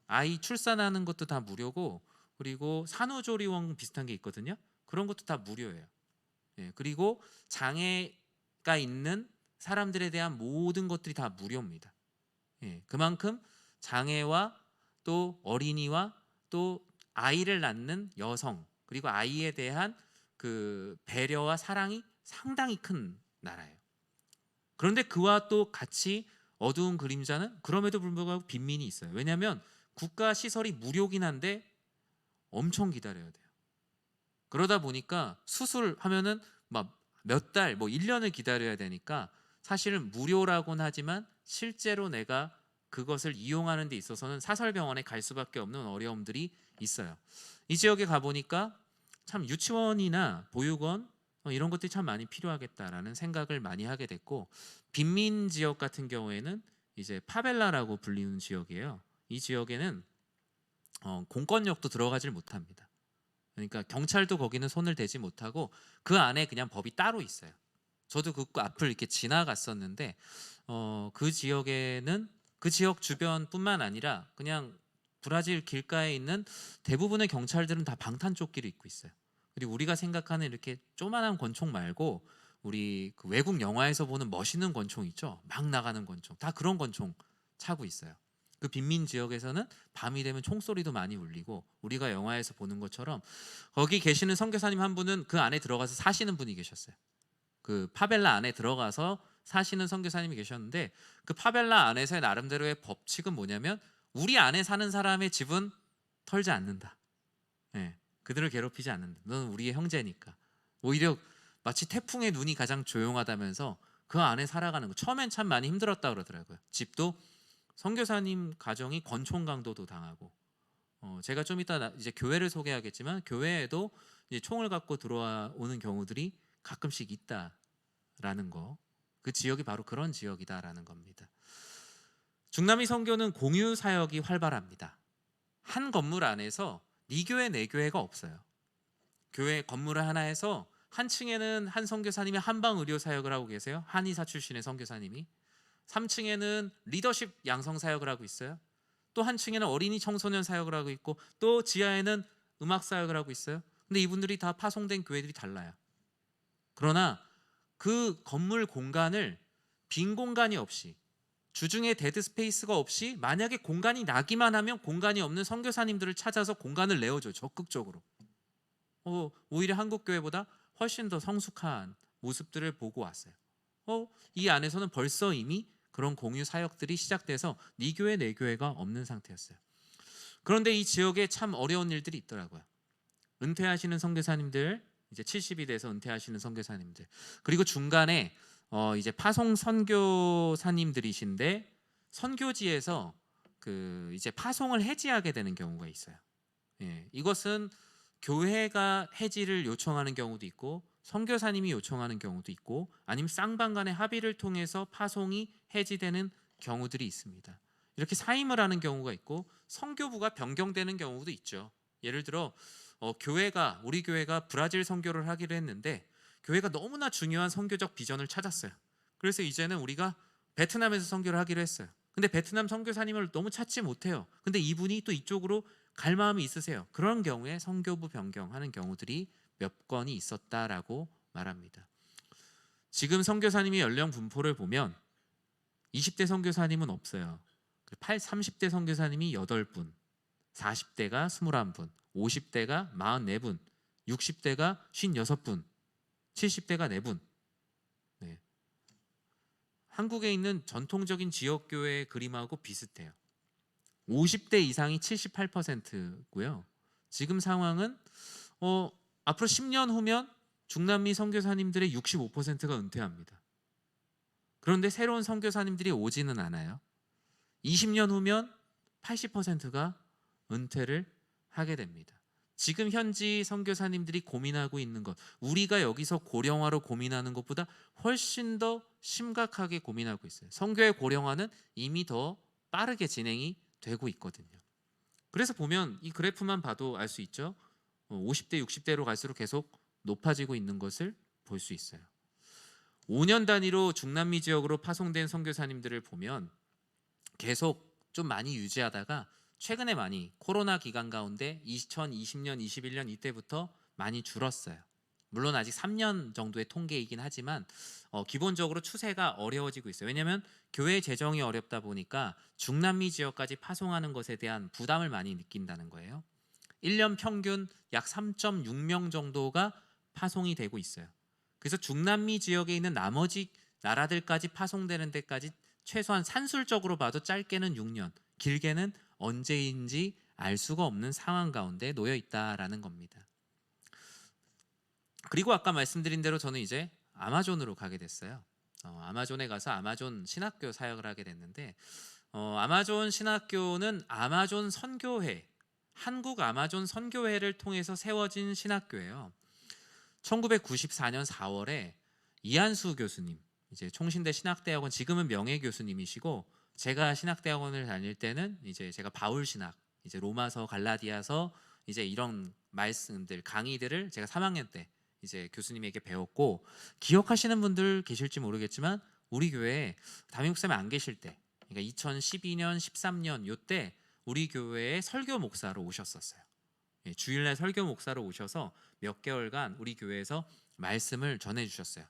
아이 출산하는 것도 다 무료고, 그리고 산후조리원 비슷한 게 있거든요. 그런 것도 다 무료예요. 그리고 장애가 있는 사람들에 대한 모든 것들이 다 무료입니다. 그만큼 장애와 또 어린이와 또 아이를 낳는 여성, 그리고 아이에 대한 그 배려와 사랑이 상당히 큰 나라예요. 그런데 그와 또 같이 어두운 그림자는 그럼에도 불구하고 빈민이 있어요. 왜냐하면 국가 시설이 무료긴 한데 엄청 기다려야 돼요. 그러다 보니까 수술하면은 막 몇 달, 뭐 1년을 기다려야 되니까 사실은 무료라고는 하지만 실제로 내가 그것을 이용하는 데 있어서는 사설병원에 갈 수밖에 없는 어려움들이 있어요. 이 지역에 가보니까 참 유치원이나 보육원 이런 것들이 참 많이 필요하겠다라는 생각을 많이 하게 됐고, 빈민 지역 같은 경우에는 이제 파벨라라고 불리는 지역이에요. 이 지역에는 공권력도 들어가질 못합니다. 그러니까 경찰도 거기는 손을 대지 못하고 그 안에 그냥 법이 따로 있어요. 저도 그 앞을 이렇게 지나갔었는데 그 지역에는 그 지역 주변뿐만 아니라 그냥 브라질 길가에 있는 대부분의 경찰들은 다 방탄조끼를 입고 있어요. 그리고 우리가 생각하는 이렇게 조만한 권총 말고 우리 그 외국 영화에서 보는 멋있는 권총 있죠? 막 나가는 권총, 다 그런 권총 차고 있어요. 그 빈민 지역에서는 밤이 되면 총소리도 많이 울리고 우리가 영화에서 보는 것처럼 거기 계시는 선교사님 한 분은 그 안에 들어가서 사시는 분이 계셨어요. 그 파벨라 안에 들어가서 사시는 선교사님이 계셨는데 그 파벨라 안에서의 나름대로의 법칙은 뭐냐면 우리 안에 사는 사람의 집은 털지 않는다. 그들을 괴롭히지 않는다. 너는 우리의 형제니까. 오히려 마치 태풍의 눈이 가장 조용하다면서 그 안에 살아가는 거. 처음엔 참 많이 힘들었다 그러더라고요. 집도 선교사님 가정이 권총 강도도 당하고, 제가 좀 이따 이제 교회를 소개하겠지만 교회에도 이제 총을 갖고 들어오는 경우들이 가끔씩 있다라는 거. 그 지역이 바로 그런 지역이다라는 겁니다. 중남미 선교는 공유 사역이 활발합니다. 한 건물 안에서 네 교회 내 교회가 없어요. 교회 건물을 하나에서 한 층에는 한 선교사님이 한방 의료 사역을 하고 계세요. 한의사 출신의 선교사님이. 3층에는 리더십 양성 사역을 하고 있어요. 또 한 층에는 어린이 청소년 사역을 하고 있고 또 지하에는 음악 사역을 하고 있어요. 근데 이분들이 다 파송된 교회들이 달라요. 그러나 그 건물 공간을 빈 공간이 없이, 주중에 데드 스페이스가 없이 만약에 공간이 나기만 하면 공간이 없는 선교사님들을 찾아서 공간을 내어줘요. 적극적으로. 오히려 한국 교회보다 훨씬 더 성숙한 모습들을 보고 왔어요. 이 안에서는 벌써 이미 그런 공유 사역들이 시작돼서 네 교회 내 교회가 없는 상태였어요. 그런데 이 지역에 참 어려운 일들이 있더라고요. 은퇴하시는 선교사님들, 이제 70이 돼서 은퇴하시는 선교사님들, 그리고 중간에 이제 파송 선교사님들이신데 선교지에서 그 이제 파송을 해지하게 되는 경우가 있어요. 예, 이것은 교회가 해지를 요청하는 경우도 있고 선교사님이 요청하는 경우도 있고 아니면 쌍방 간의 합의를 통해서 파송이 해지되는 경우들이 있습니다. 이렇게 사임을 하는 경우가 있고 선교부가 변경되는 경우도 있죠. 예를 들어 우리 교회가 브라질 선교를 하기로 했는데 교회가 너무나 중요한 선교적 비전을 찾았어요. 그래서 이제는 우리가 베트남에서 선교를 하기로 했어요. 근데 베트남 선교사님을 너무 찾지 못해요. 근데 이분이 또 이쪽으로 갈 마음이 있으세요. 그런 경우에 선교부 변경하는 경우들이 몇 건이 있었다라고 말합니다. 지금 선교사님의 연령 분포를 보면 20대 선교사님은 없어요. 30대 선교사님이 8분, 40대가 21분, 50대가 44분, 60대가 56분, 70대가 4분. 네. 한국에 있는 전통적인 지역교회의 그림하고 비슷해요. 50대 이상이 78%고요. 지금 상황은 앞으로 10년 후면 중남미 선교사님들의 65%가 은퇴합니다. 그런데 새로운 선교사님들이 오지는 않아요. 20년 후면 80%가 은퇴를 하게 됩니다. 지금 현지 선교사님들이 고민하고 있는 것, 우리가 여기서 고령화로 고민하는 것보다 훨씬 더 심각하게 고민하고 있어요. 선교의 고령화는 이미 더 빠르게 진행이 되고 있거든요. 그래서 보면 이 그래프만 봐도 알 수 있죠. 50대, 60대로 갈수록 계속 높아지고 있는 것을 볼 수 있어요. 5년 단위로 중남미 지역으로 파송된 선교사님들을 보면 계속 좀 많이 유지하다가 최근에 많이 코로나 기간 가운데 2020년, 21년 이때부터 많이 줄었어요. 물론 아직 3년 정도의 통계이긴 하지만 기본적으로 추세가 어려워지고 있어요. 왜냐하면 교회 재정이 어렵다 보니까 중남미 지역까지 파송하는 것에 대한 부담을 많이 느낀다는 거예요. 1년 평균 약 3.6명 정도가 파송이 되고 있어요. 그래서 중남미 지역에 있는 나머지 나라들까지 파송되는 데까지 최소한 산술적으로 봐도 짧게는 6년, 길게는 언제인지 알 수가 없는 상황 가운데 놓여 있다라는 겁니다. 그리고 아까 말씀드린 대로 저는 이제 아마존으로 가게 됐어요. 아마존에 가서 아마존 신학교 사역을 하게 됐는데 아마존 신학교는 아마존 선교회, 한국 아마존 선교회를 통해서 세워진 신학교예요. 1994년 4월에 이한수 교수님, 이제 총신대 신학대학원 지금은 명예교수님이시고 제가 신학대학원을 다닐 때는 이제 제가 바울 신학, 이제 로마서, 갈라디아서 이제 이런 말씀들 강의들을 제가 3학년 때 이제 교수님에게 배웠고 기억하시는 분들 계실지 모르겠지만 우리 교회에 담임 목사님이 안 계실 때, 그러니까 2012년, 13년 요때 우리 교회에 설교 목사로 오셨었어요. 주일날 설교 목사로 오셔서 몇 개월간 우리 교회에서 말씀을 전해 주셨어요.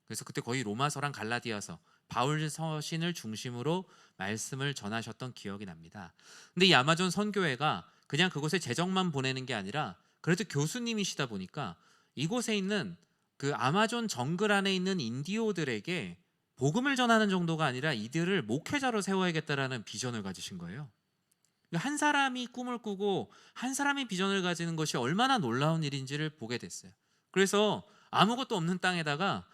그래서 그때 거의 로마서랑 갈라디아서, 바울 서신을 중심으로 말씀을 전하셨던 기억이 납니다. 근데 이 아마존 선교회가 그냥 그곳에 재정만 보내는 게 아니라 그래도 교수님이시다 보니까 이곳에 있는 그 아마존 정글 안에 있는 인디오들에게 복음을 전하는 정도가 아니라 이들을 목회자로 세워야겠다라는 비전을 가지신 거예요. 한 사람이 꿈을 꾸고 한 사람이 비전을 가지는 것이 얼마나 놀라운 일인지를 보게 됐어요. 그래서 아무것도 없는 땅에다가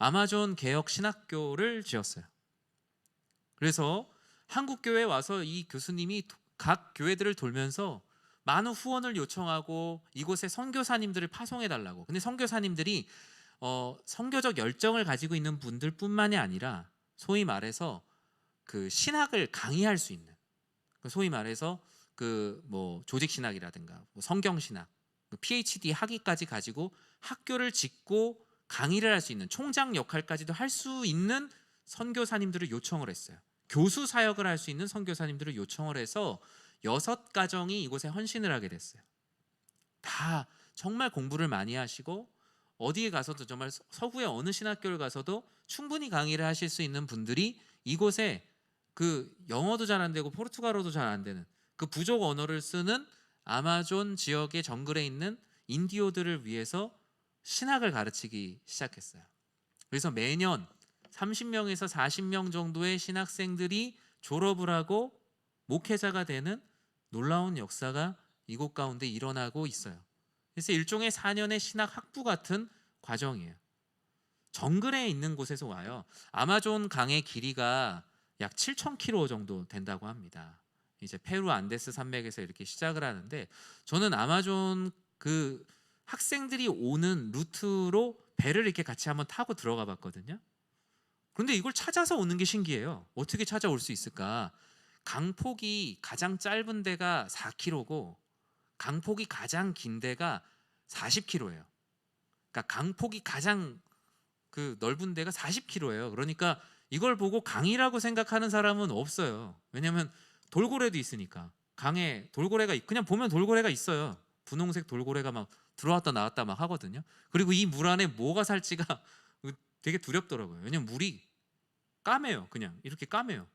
아마존 개혁 신학교를 지었어요. 그래서 한국 교회에 와서 이 교수님이 각 교회들을 돌면서 많은 후원을 요청하고 이곳에 선교사님들을 파송해 달라고. 근데 선교사님들이 선교적 열정을 가지고 있는 분들뿐만이 아니라 소위 말해서 그 신학을 강의할 수 있는, 소위 말해서 그 뭐 조직 신학이라든가 뭐 성경 신학, PhD 학위까지 가지고 학교를 짓고 강의를 할 수 있는 총장 역할까지도 할 수 있는 선교사님들을 요청을 했어요. 교수 사역을 할 수 있는 선교사님들을 요청을 해서 6가정이 이곳에 헌신을 하게 됐어요. 다 정말 공부를 많이 하시고 어디에 가서도 정말 서구의 어느 신학교를 가서도 충분히 강의를 하실 수 있는 분들이 이곳에 그 영어도 잘 안 되고 포르투갈어도 잘 안 되는 그 부족 언어를 쓰는 아마존 지역의 정글에 있는 인디오들을 위해서 신학을 가르치기 시작했어요. 그래서 매년 30명에서 40명 정도의 신학생들이 졸업을 하고 목회자가 되는 놀라운 역사가 이곳 가운데 일어나고 있어요. 그래서 일종의 4년의 신학 학부 같은 과정이에요. 정글에 있는 곳에서 와요. 아마존 강의 길이가 약 7,000km 정도 된다고 합니다. 이제 페루 안데스 산맥에서 이렇게 시작을 하는데, 저는 아마존 그 학생들이 오는 루트로 배를 이렇게 같이 한번 타고 들어가 봤거든요. 그런데 이걸 찾아서 오는 게 신기해요. 어떻게 찾아올 수 있을까? 강폭이 가장 짧은 데가 4km고 강폭이 가장 긴 데가 40km예요. 그러니까 강폭이 가장 그 넓은 데가 40km예요. 그러니까 이걸 보고 강이라고 생각하는 사람은 없어요. 왜냐면 돌고래도 있으니까. 강에 돌고래가 그냥 보면 돌고래가 있어요. 분홍색 돌고래가 막 들어왔다 나왔다 막 하거든요. 그리고 이 물 안에 뭐가 살지가 되게 두렵더라고요. 왜냐면 물이 까매요. 그냥 이렇게 까매요.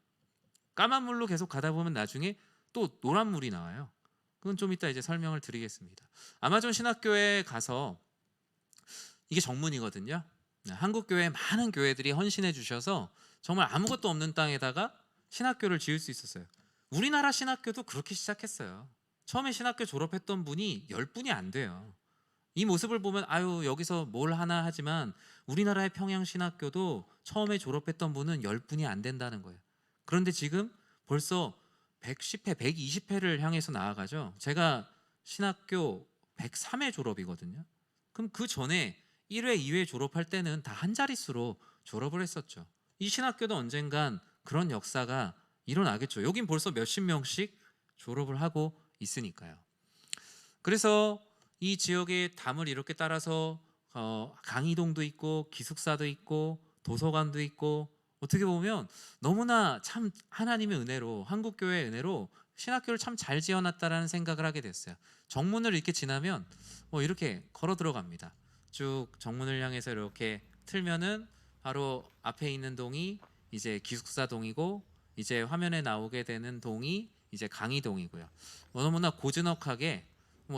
까만 물로 계속 가다 보면 나중에 또 노란 물이 나와요. 그건 좀 이따 이제 설명을 드리겠습니다. 아마존 신학교에 가서, 이게 정문이거든요. 한국 교회 많은 교회들이 헌신해 주셔서 정말 아무것도 없는 땅에다가 신학교를 지을 수 있었어요. 우리나라 신학교도 그렇게 시작했어요. 처음에 신학교 졸업했던 분이 10분이 안 돼요. 이 모습을 보면 아유 여기서 뭘 하나 하지만, 우리나라의 평양신학교도 처음에 졸업했던 분은 10분이 안 된다는 거예요. 그런데 지금 벌써 110회, 120회를 향해서 나아가죠. 제가 신학교 103회 졸업이거든요. 그럼 그 전에 1회, 2회 졸업할 때는 다 한 자릿수로 졸업을 했었죠. 이 신학교도 언젠간 그런 역사가 일어나겠죠. 여긴 벌써 몇십 명씩 졸업을 하고 있으니까요. 그래서 이 지역의 담을 이렇게 따라서 강이동도 있고 기숙사도 있고 도서관도 있고, 어떻게 보면 너무나 참 하나님의 은혜로, 한국교회의 은혜로 신학교를 참 잘 지어놨다라는 생각을 하게 됐어요. 정문을 이렇게 지나면 이렇게 걸어 들어갑니다. 쭉 정문을 향해서 이렇게 틀면은 바로 앞에 있는 동이 이제 기숙사 동이고, 이제 화면에 나오게 되는 동이 이제 강의동이고요. 너무나 고즈넉하게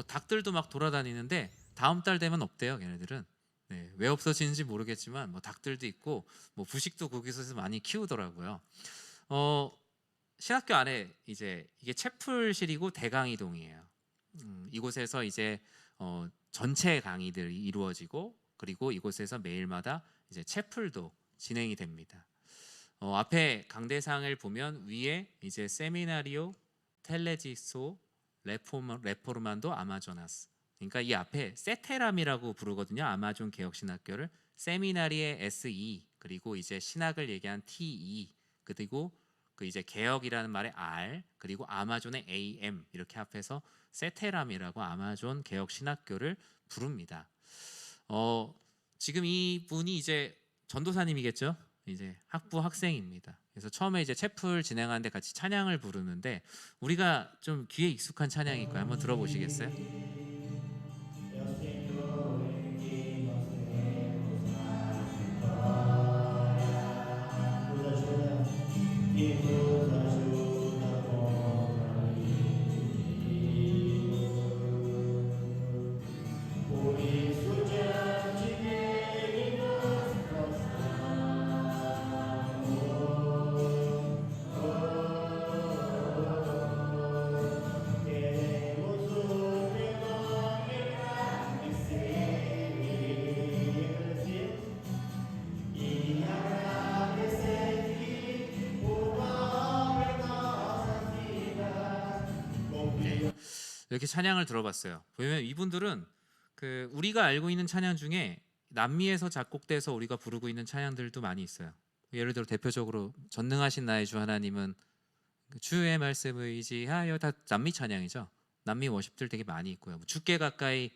닭들도 막 돌아다니는데 다음 달 되면 없대요, 걔네들은. 네, 왜 없어지는지 모르겠지만 닭들도 있고 부식도 거기서 많이 키우더라고요. 신학교 안에 이제 이게 채플실이고 대강의동이에요. 이곳에서 이제 전체 강의들이 이루어지고, 그리고 이곳에서 매일마다 이제 채플도 진행이 됩니다. 앞에 강대상을 보면 위에 이제 세미나리오 텔레지소 레포르만도 아마조나스, 그러니까 이 앞에 세테람이라고 부르거든요. 아마존 개혁신학교를 세미나리의 SE, 그리고 이제 신학을 얘기한 TE, 그리고 그 이제 개혁이라는 말의 R, 그리고 아마존의 AM, 이렇게 합해서 세테람이라고 아마존 개혁신학교를 부릅니다. 지금 이분이 이제 전도사님이겠죠. 이제 학부 학생입니다. 그래서 처음에 이제 채플 진행하는데 같이 찬양을 부르는데, 우리가 좀 귀에 익숙한 찬양일 거예요. 한번 들어보시겠어요? 이렇게 찬양을 들어봤어요. 보면 이분들은 그 우리가 알고 있는 찬양 중에 남미에서 작곡돼서 우리가 부르고 있는 찬양들도 많이 있어요. 예를 들어 대표적으로 전능하신 나의 주 하나님은 주의 말씀을 의지하여, 다 남미 찬양이죠. 남미 워십들 되게 많이 있고요. 주께 가까이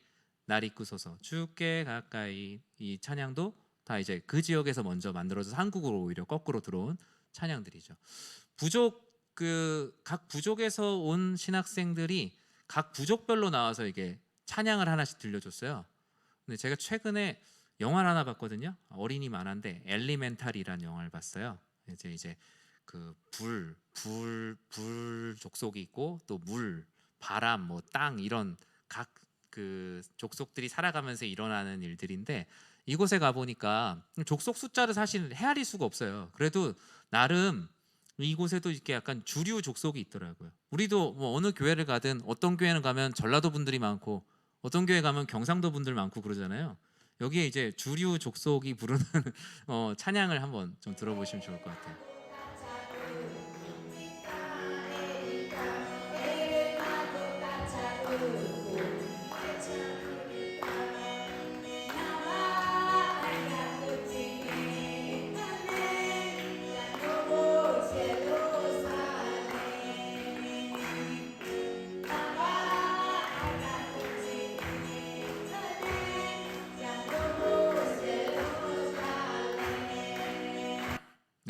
날 이끄소서, 주께 가까이, 이 찬양도 다 이제 그 지역에서 먼저 만들어져서 한국으로 오히려 거꾸로 들어온 찬양들이죠. 각 부족에서 온 신학생들이 각 부족별로 나와서 이게 찬양을 하나씩 들려줬어요. 근데 제가 최근에 영화를 하나 봤거든요. 어린이 만화인데 엘리멘탈이라는 영화를 봤어요. 이제 그 불 족속이 있고, 또 물, 바람, 땅, 이런 각 그 족속들이 살아가면서 일어나는 일들인데, 이곳에 가 보니까 족속 숫자를 사실 헤아릴 수가 없어요. 그래도 나름 이곳에도 이렇게 약간 주류 족속이 있더라고요. 우리도 어느 교회를 가든 어떤 교회는 가면 전라도 분들이 많고, 어떤 교회 가면 경상도 분들 많고 그러잖아요. 여기에 이제 주류 족속이 부르는 찬양을 한번 좀 들어보시면 좋을 것 같아요.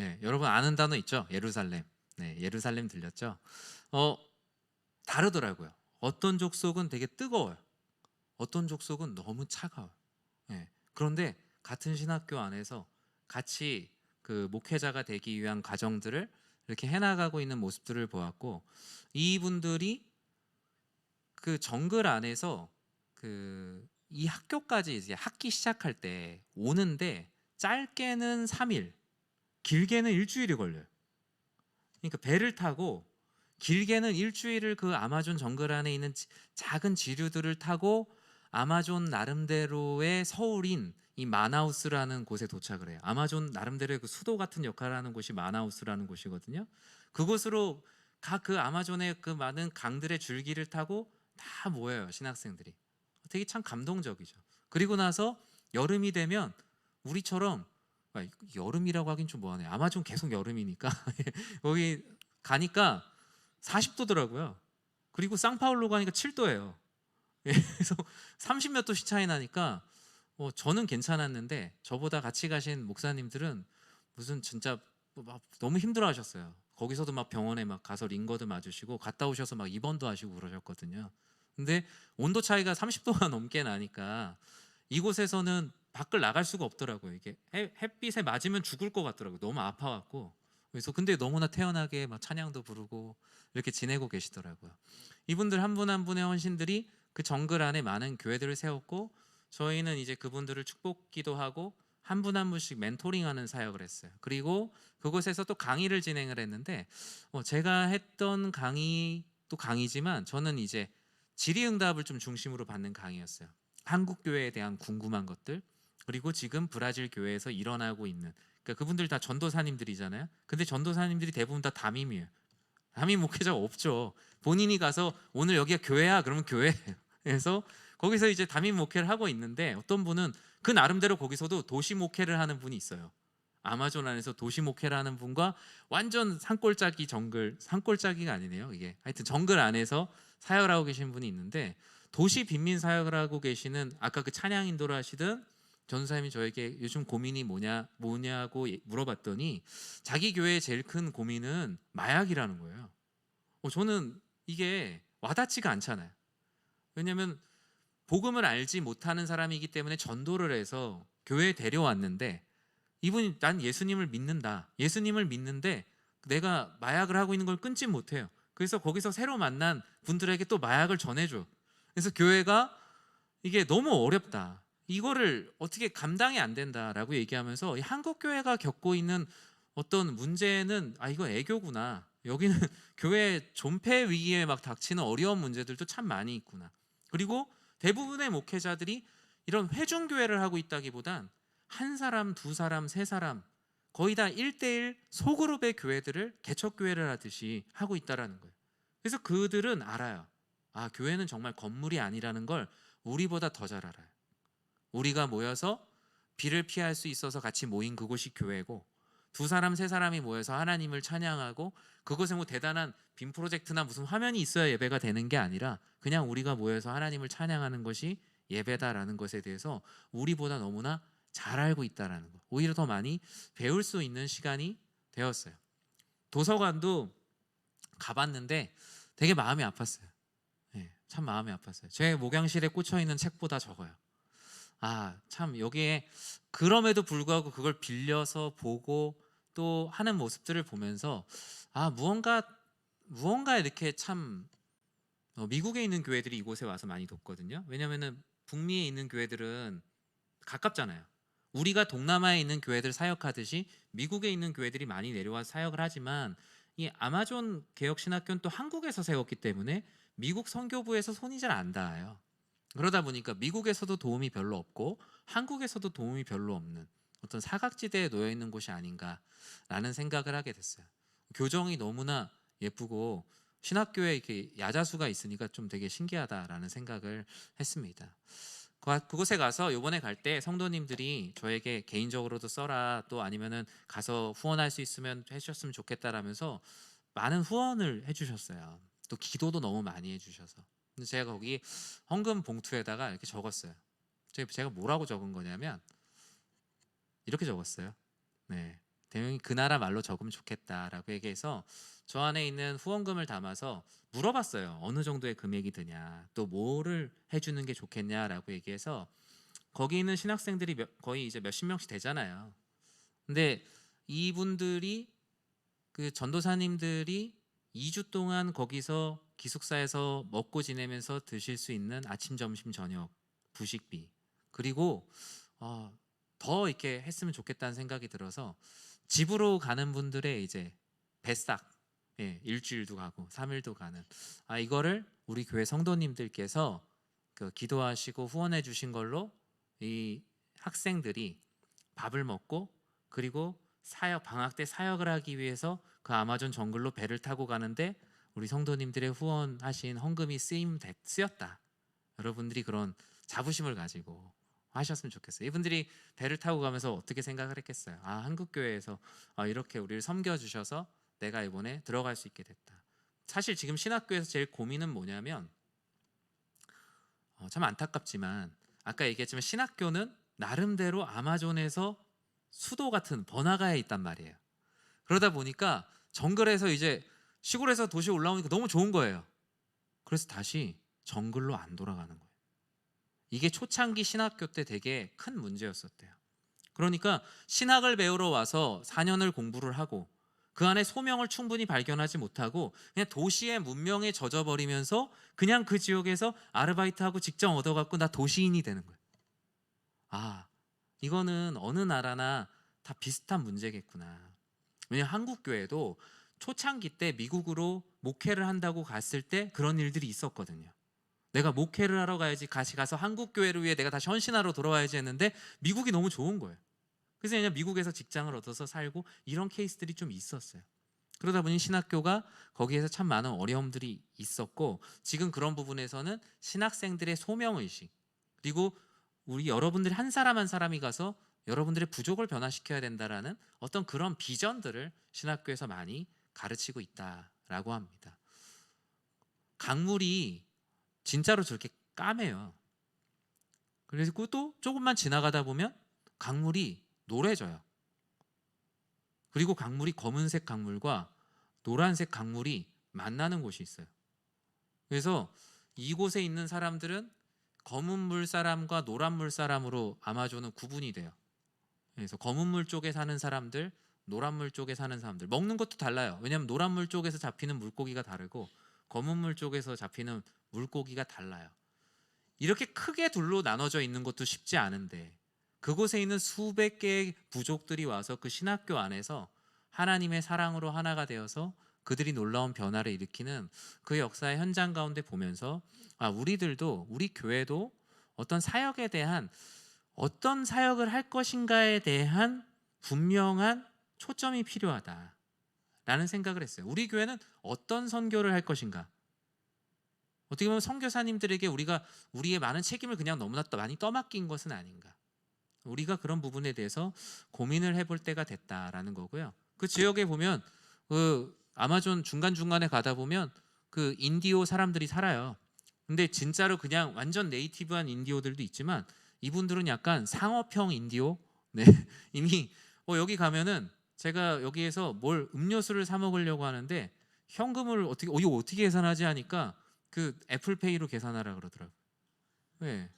네, 여러분 아는 단어 있죠? 예루살렘. 네, 예루살렘 들렸죠? 어, 다르더라고요. 어떤 족속은 되게 뜨거워요. 어떤 족속은 너무 차가워요. 예. 그런데 같은 신학교 안에서 같이 그 목회자가 되기 위한 과정들을 이렇게 해나가고 있는 모습들을 보았고, 이분들이 그 정글 안에서 그 이 학교까지 이제 학기 시작할 때 오는데 짧게는 3일, 길게는 일주일이 걸려요. 그러니까 배를 타고 길게는 일주일을 그 아마존 정글 안에 있는 작은 지류들을 타고 아마존 나름대로의 서울인 이 마나우스라는 곳에 도착을 해요. 아마존 나름대로의 그 수도 같은 역할을 하는 곳이 마나우스라는 곳이거든요. 그곳으로 각 그 아마존의 그 많은 강들의 줄기를 타고 다 모여요, 신학생들이. 되게 참 감동적이죠. 그리고 나서 여름이 되면 우리처럼, 여름이라고 하긴 좀 뭐하네. 아마존 계속 여름이니까 거기 가니까 40도더라고요. 그리고 상파울로 가니까 7도예요. 그래서 30 몇 도씩 차이 나니까 저는 괜찮았는데 저보다 같이 가신 목사님들은 무슨 진짜 막 너무 힘들어하셨어요. 거기서도 막 병원에 막 가서 링거드 맞으시고 갔다 오셔서 막 입원도 하시고 그러셨거든요. 근데 온도 차이가 30도가 넘게 나니까 이곳에서는 밖을 나갈 수가 없더라고요. 이게 햇빛에 맞으면 죽을 것 같더라고요. 너무 아파갖고. 그래서 근데 너무나 태연하게 막 찬양도 부르고 이렇게 지내고 계시더라고요. 이분들 한 분 한 분의 헌신들이 그 정글 안에 많은 교회들을 세웠고, 저희는 이제 그분들을 축복 기도하고 한 분 한 분씩 멘토링하는 사역을 했어요. 그리고 그곳에서 또 강의를 진행을 했는데, 제가 했던 강의도 강의지만 저는 이제 질의응답을 좀 중심으로 받는 강의였어요. 한국 교회에 대한 궁금한 것들, 그리고 지금 브라질 교회에서 일어나고 있는, 그러니까 그분들 다 전도사님들이잖아요. 근데 전도사님들이 대부분 다 담임이에요. 담임 목회자가 없죠. 본인이 가서 오늘 여기가 교회야 그러면 교회예요. 그래서 거기서 이제 담임 목회를 하고 있는데, 어떤 분은 그 나름대로 거기서도 도시 목회를 하는 분이 있어요. 아마존 안에서 도시 목회를 하는 분과 완전 산골짜기 정글, 산골짜기가 아니네요 이게, 하여튼 정글 안에서 사역을 하고 계신 분이 있는데, 도시 빈민 사역을 하고 계시는, 아까 그 찬양 인도를 하시던 전사님이 저에게 요즘 고민이 뭐냐고 물어봤더니 자기 교회의 제일 큰 고민은 마약이라는 거예요. 저는 이게 와닿지가 않잖아요. 왜냐하면 복음을 알지 못하는 사람이기 때문에 전도를 해서 교회에 데려왔는데, 이분이 난 예수님을 믿는다, 예수님을 믿는데 내가 마약을 하고 있는 걸 끊지 못해요. 그래서 거기서 새로 만난 분들에게 또 마약을 전해줘. 그래서 교회가 이게 너무 어렵다, 이거를 어떻게 감당이 안 된다라고 얘기하면서 한국 교회가 겪고 있는 어떤 문제는, 이거 애교구나, 여기는 교회 존폐 위기에 막 닥치는 어려운 문제들도 참 많이 있구나. 그리고 대부분의 목회자들이 이런 회중교회를 하고 있다기보단 한 사람, 두 사람, 세 사람, 거의 다 1대1 소그룹의 교회들을 개척교회를 하듯이 하고 있다라는 거예요. 그래서 그들은 알아요. 교회는 정말 건물이 아니라는 걸 우리보다 더 잘 알아요. 우리가 모여서 비를 피할 수 있어서 같이 모인 그곳이 교회고, 두 사람 세 사람이 모여서 하나님을 찬양하고, 그것에 뭐 대단한 빔 프로젝트나 무슨 화면이 있어야 예배가 되는 게 아니라 그냥 우리가 모여서 하나님을 찬양하는 것이 예배다라는 것에 대해서 우리보다 너무나 잘 알고 있다라는 거, 오히려 더 많이 배울 수 있는 시간이 되었어요. 도서관도 가봤는데 되게 마음이 아팠어요. 참 마음이 아팠어요. 제 목양실에 꽂혀 있는 책보다 적어요. 참 여기에, 그럼에도 불구하고 그걸 빌려서 보고 또 하는 모습들을 보면서 무언가 이렇게 참, 미국에 있는 교회들이 이곳에 와서 많이 돕거든요. 왜냐면은 북미에 있는 교회들은 가깝잖아요. 우리가 동남아에 있는 교회들 사역하듯이 미국에 있는 교회들이 많이 내려와 사역을 하지만, 이 아마존 개혁신학교는 또 한국에서 세웠기 때문에 미국 선교부에서 손이 잘 안 닿아요. 그러다 보니까 미국에서도 도움이 별로 없고 한국에서도 도움이 별로 없는 어떤 사각지대에 놓여 있는 곳이 아닌가라는 생각을 하게 됐어요. 교정이 너무나 예쁘고 신학교에 이렇게 야자수가 있으니까 좀 되게 신기하다라는 생각을 했습니다. 그곳에 가서 요번에 갈 때 성도님들이 저에게 개인적으로도 써라, 또 아니면은 가서 후원할 수 있으면 해주셨으면 좋겠다라면서 많은 후원을 해주셨어요. 또 기도도 너무 많이 해주셔서. 근데 제가 거기 헌금 봉투에다가 이렇게 적었어요. 제가 뭐라고 적은 거냐면 이렇게 적었어요. 네, 대형이 그 나라 말로 적으면 좋겠다라고 얘기해서 저 안에 있는 후원금을 담아서 물어봤어요. 어느 정도의 금액이 드냐, 또 뭐를 해주는 게 좋겠냐라고 얘기해서 거기 있는 신학생들이 거의 이제 몇십 명씩 되잖아요. 근데 이분들이 그 전도사님들이 2주 동안 거기서 기숙사에서 먹고 지내면서 드실 수 있는 아침, 점심, 저녁 부식비, 그리고 더 이렇게 했으면 좋겠다는 생각이 들어서 집으로 가는 분들의 이제 배싹, 일주일도 가고 3일도 가는, 이거를 우리 교회 성도님들께서 그 기도하시고 후원해 주신 걸로 이 학생들이 밥을 먹고, 그리고 사역, 방학 때 사역을 하기 위해서 그 아마존 정글로 배를 타고 가는데 우리 성도님들의 후원하신 헌금이 쓰였다. 여러분들이 그런 자부심을 가지고 하셨으면 좋겠어요. 이분들이 배를 타고 가면서 어떻게 생각을 했겠어요? 한국교회에서 이렇게 우리를 섬겨주셔서 내가 이번에 들어갈 수 있게 됐다. 사실 지금 신학교에서 제일 고민은 뭐냐면, 참 안타깝지만 아까 얘기했지만 신학교는 나름대로 아마존에서 수도 같은 번화가에 있단 말이에요. 그러다 보니까 정글에서 이제 시골에서 도시 올라오니까 너무 좋은 거예요. 그래서 다시 정글로 안 돌아가는 거예요. 이게 초창기 신학교 때 되게 큰 문제였었대요. 그러니까 신학을 배우러 와서 4년을 공부를 하고 그 안에 소명을 충분히 발견하지 못하고 그냥 도시의 문명에 젖어버리면서 그냥 그 지역에서 아르바이트하고 직장 얻어갖고 나 도시인이 되는 거예요. 이거는 어느 나라나 다 비슷한 문제겠구나. 왜냐하면 한국 교회도 초창기 때 미국으로 목회를 한다고 갔을 때 그런 일들이 있었거든요. 내가 목회를 하러 가야지, 같이 가서 한국 교회를 위해 내가 다시 헌신하러 돌아와야지 했는데 미국이 너무 좋은 거예요. 그래서 그냥 미국에서 직장을 얻어서 살고 이런 케이스들이 좀 있었어요. 그러다 보니 신학교가 거기에서 참 많은 어려움들이 있었고, 지금 그런 부분에서는 신학생들의 소명의식, 그리고 우리 여러분들이 한 사람 한 사람이 가서 여러분들의 부족을 변화시켜야 된다라는 어떤 그런 비전들을 신학교에서 많이 가르치고 있다라고 합니다. 강물이 진짜로 저렇게 까매요. 그리고 또 조금만 지나가다 보면 강물이 노래져요. 그리고 강물이 검은색 강물과 노란색 강물이 만나는 곳이 있어요. 그래서 이곳에 있는 사람들은 검은 물 사람과 노란 물 사람으로 아마존은 구분이 돼요. 그래서 검은 물 쪽에 사는 사람들, 노란 물 쪽에 사는 사람들, 먹는 것도 달라요. 왜냐하면 노란 물 쪽에서 잡히는 물고기가 다르고 검은 물 쪽에서 잡히는 물고기가 달라요. 이렇게 크게 둘로 나눠져 있는 것도 쉽지 않은데 그곳에 있는 수백 개의 부족들이 와서 그 신학교 안에서 하나님의 사랑으로 하나가 되어서 그들이 놀라운 변화를 일으키는 그 역사의 현장 가운데 보면서 우리들도, 우리 교회도 어떤 사역에 대한, 어떤 사역을 할 것인가에 대한 분명한 초점이 필요하다라는 생각을 했어요. 우리 교회는 어떤 선교를 할 것인가, 어떻게 보면 선교사님들에게 우리가 우리의 많은 책임을 그냥 너무나 많이 떠맡긴 것은 아닌가, 우리가 그런 부분에 대해서 고민을 해볼 때가 됐다라는 거고요. 그 지역에 보면 그 아마존 중간중간에 가다 보면 그 인디오 사람들이 살아요. 근데 진짜로 그냥 완전 네이티브한 인디오들도 있지만 이분들은 약간 상어평 인디오. 네. 이미 여기 가면은 제가 여기에서 뭘 음료수를 사 먹으려고 하는데 현금을 이거 어떻게 계산하지 하니까 그 애플페이로 계산하라 그러더라고요. 네.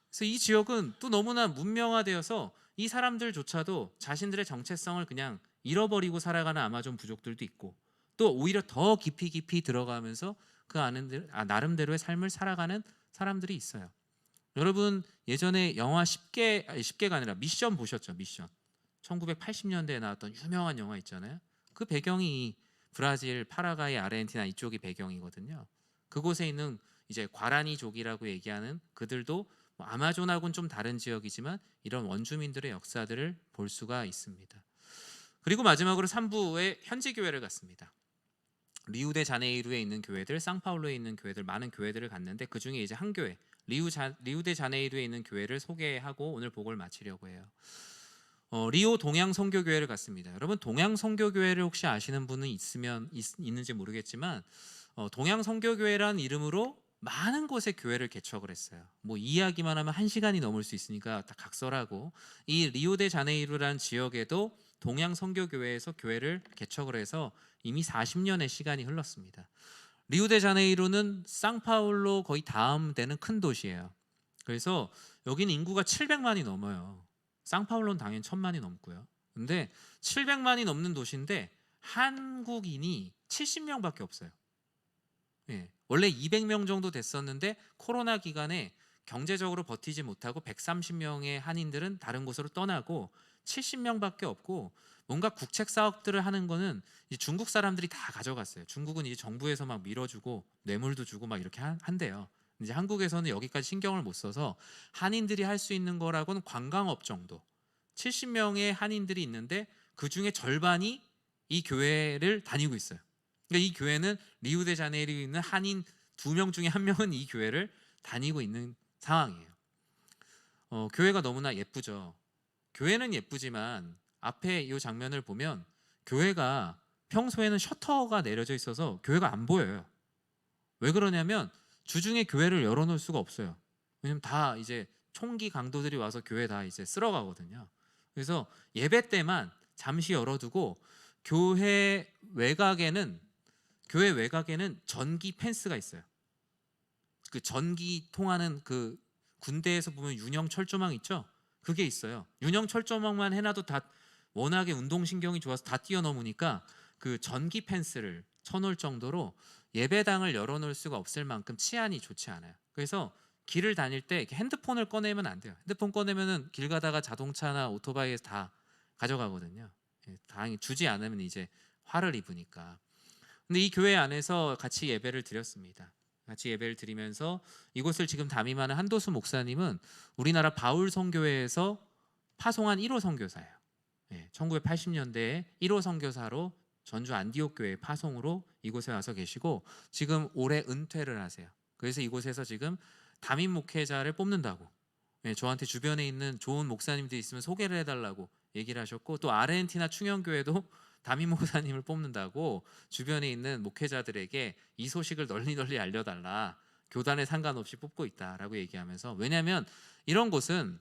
그래서 이 지역은 또 너무나 문명화되어서 이 사람들조차도 자신들의 정체성을 그냥 잃어버리고 살아가는 아마존 부족들도 있고, 또 오히려 더 깊이 들어가면서 그 나름대로의 삶을 살아가는 사람들이 있어요. 여러분 예전에 영화 10개가 아니라 미션 보셨죠? 미션. 1980년대에 나왔던 유명한 영화 있잖아요. 그 배경이 브라질, 파라과이, 아르헨티나 이쪽이 배경이거든요. 그곳에 있는 이제 과라니족이라고 얘기하는 그들도 아마존하고는 좀 다른 지역이지만 이런 원주민들의 역사들을 볼 수가 있습니다. 그리고 마지막으로 3부에 현지 교회를 갔습니다. 리우데자네이루에 있는 교회들, 상파울루에 있는 교회들, 많은 교회들을 갔는데 그 중에 이제 한 교회, 리우데자네이루에 있는 교회를 소개하고 오늘 복을 마치려고 해요. 리오 동양 선교교회를 갔습니다. 여러분 동양 선교교회를 혹시 아시는 분은 있는지 모르겠지만 동양 선교교회라는 이름으로 많은 곳에 교회를 개척을 했어요. 뭐 이야기만 하면 1시간이 넘을 수 있으니까 다 각설하고, 이 리오데자네이루라는 지역에도 동양 선교교회에서 교회를 개척을 해서 이미 40년의 시간이 흘렀습니다. 리우데자네이루는 상파울로 거의 다음 되는 큰 도시예요. 그래서 여기는 인구가 700만이 넘어요. 상파울로는 당연히 1000만이 넘고요. 근데 700만이 넘는 도시인데 한국인이 70명밖에 없어요. 예, 원래 200명 정도 됐었는데 코로나 기간에 경제적으로 버티지 못하고 130명의 한인들은 다른 곳으로 떠나고 70명밖에 없고, 뭔가 국책 사업들을 하는 거는 이제 중국 사람들이 다 가져갔어요. 중국은 이제 정부에서 막 밀어주고 뇌물도 주고 막 이렇게 한대요. 이제 한국에서는 여기까지 신경을 못 써서 한인들이 할 수 있는 거라고는 관광업 정도. 70명의 한인들이 있는데 그 중에 절반이 이 교회를 다니고 있어요. 그러니까 이 교회는 리우데자네이루에 있는 한인 2명 중에 1명은 이 교회를 다니고 있는 상황이에요. 교회가 너무나 예쁘죠. 교회는 예쁘지만 앞에 이 장면을 보면 교회가 평소에는 셔터가 내려져 있어서 교회가 안 보여요. 왜 그러냐면 주중에 교회를 열어놓을 수가 없어요. 왜냐면 다 이제 총기 강도들이 와서 교회 다 이제 쓸어가거든요. 그래서 예배 때만 잠시 열어두고 교회 외곽에는 전기 펜스가 있어요. 그 전기 통하는 그 군대에서 보면 윤형 철조망 있죠? 그게 있어요. 윤형 철조망만 해놔도 다 워낙에 운동신경이 좋아서 다 뛰어넘으니까 그 전기 펜스를 쳐놓을 정도로 예배당을 열어놓을 수가 없을 만큼 치안이 좋지 않아요. 그래서 길을 다닐 때 이렇게 핸드폰을 꺼내면 안 돼요. 핸드폰 꺼내면은 길 가다가 자동차나 오토바이에서 다 가져가거든요. 다행히 주지 않으면 이제 화를 입으니까. 근데 이 교회 안에서 같이 예배를 드렸습니다. 같이 예배를 드리면서 이곳을 지금 담임하는 한도수 목사님은 우리나라 바울 선교회에서 파송한 1호 선교사예요. 1980년대에 1호 선교사로 전주 안디옥 교회 파송으로 이곳에 와서 계시고 지금 올해 은퇴를 하세요. 그래서 이곳에서 지금 담임 목회자를 뽑는다고, 저한테 주변에 있는 좋은 목사님들이 있으면 소개를 해달라고 얘기를 하셨고, 또 아르헨티나 충영교회도 담임 목사님을 뽑는다고 주변에 있는 목회자들에게 이 소식을 널리 알려달라, 교단에 상관없이 뽑고 있다라고 얘기하면서, 왜냐하면 이런 곳은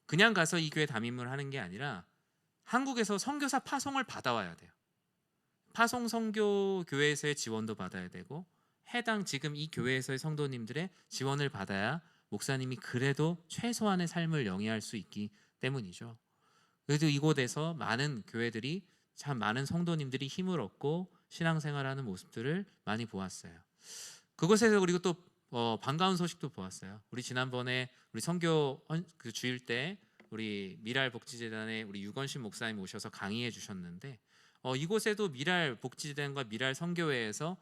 그냥 가서 이 교회 담임을 하는 게 아니라 한국에서 선교사 파송을 받아와야 돼요. 파송 선교 교회에서의 지원도 받아야 되고 해당 지금 이 교회에서의 성도님들의 지원을 받아야 목사님이 그래도 최소한의 삶을 영위할 수 있기 때문이죠. 그래도 이곳에서 많은 교회들이, 참 많은 성도님들이 힘을 얻고 신앙생활하는 모습들을 많이 보았어요. 그곳에서 그리고 또 반가운 소식도 보았어요. 우리 지난번에 우리 선교 그 주일 때 우리 미랄 복지재단에 우리 유건신 목사님 오셔서 강의해 주셨는데, 이곳에도 미랄 복지재단과 미랄 선교회에서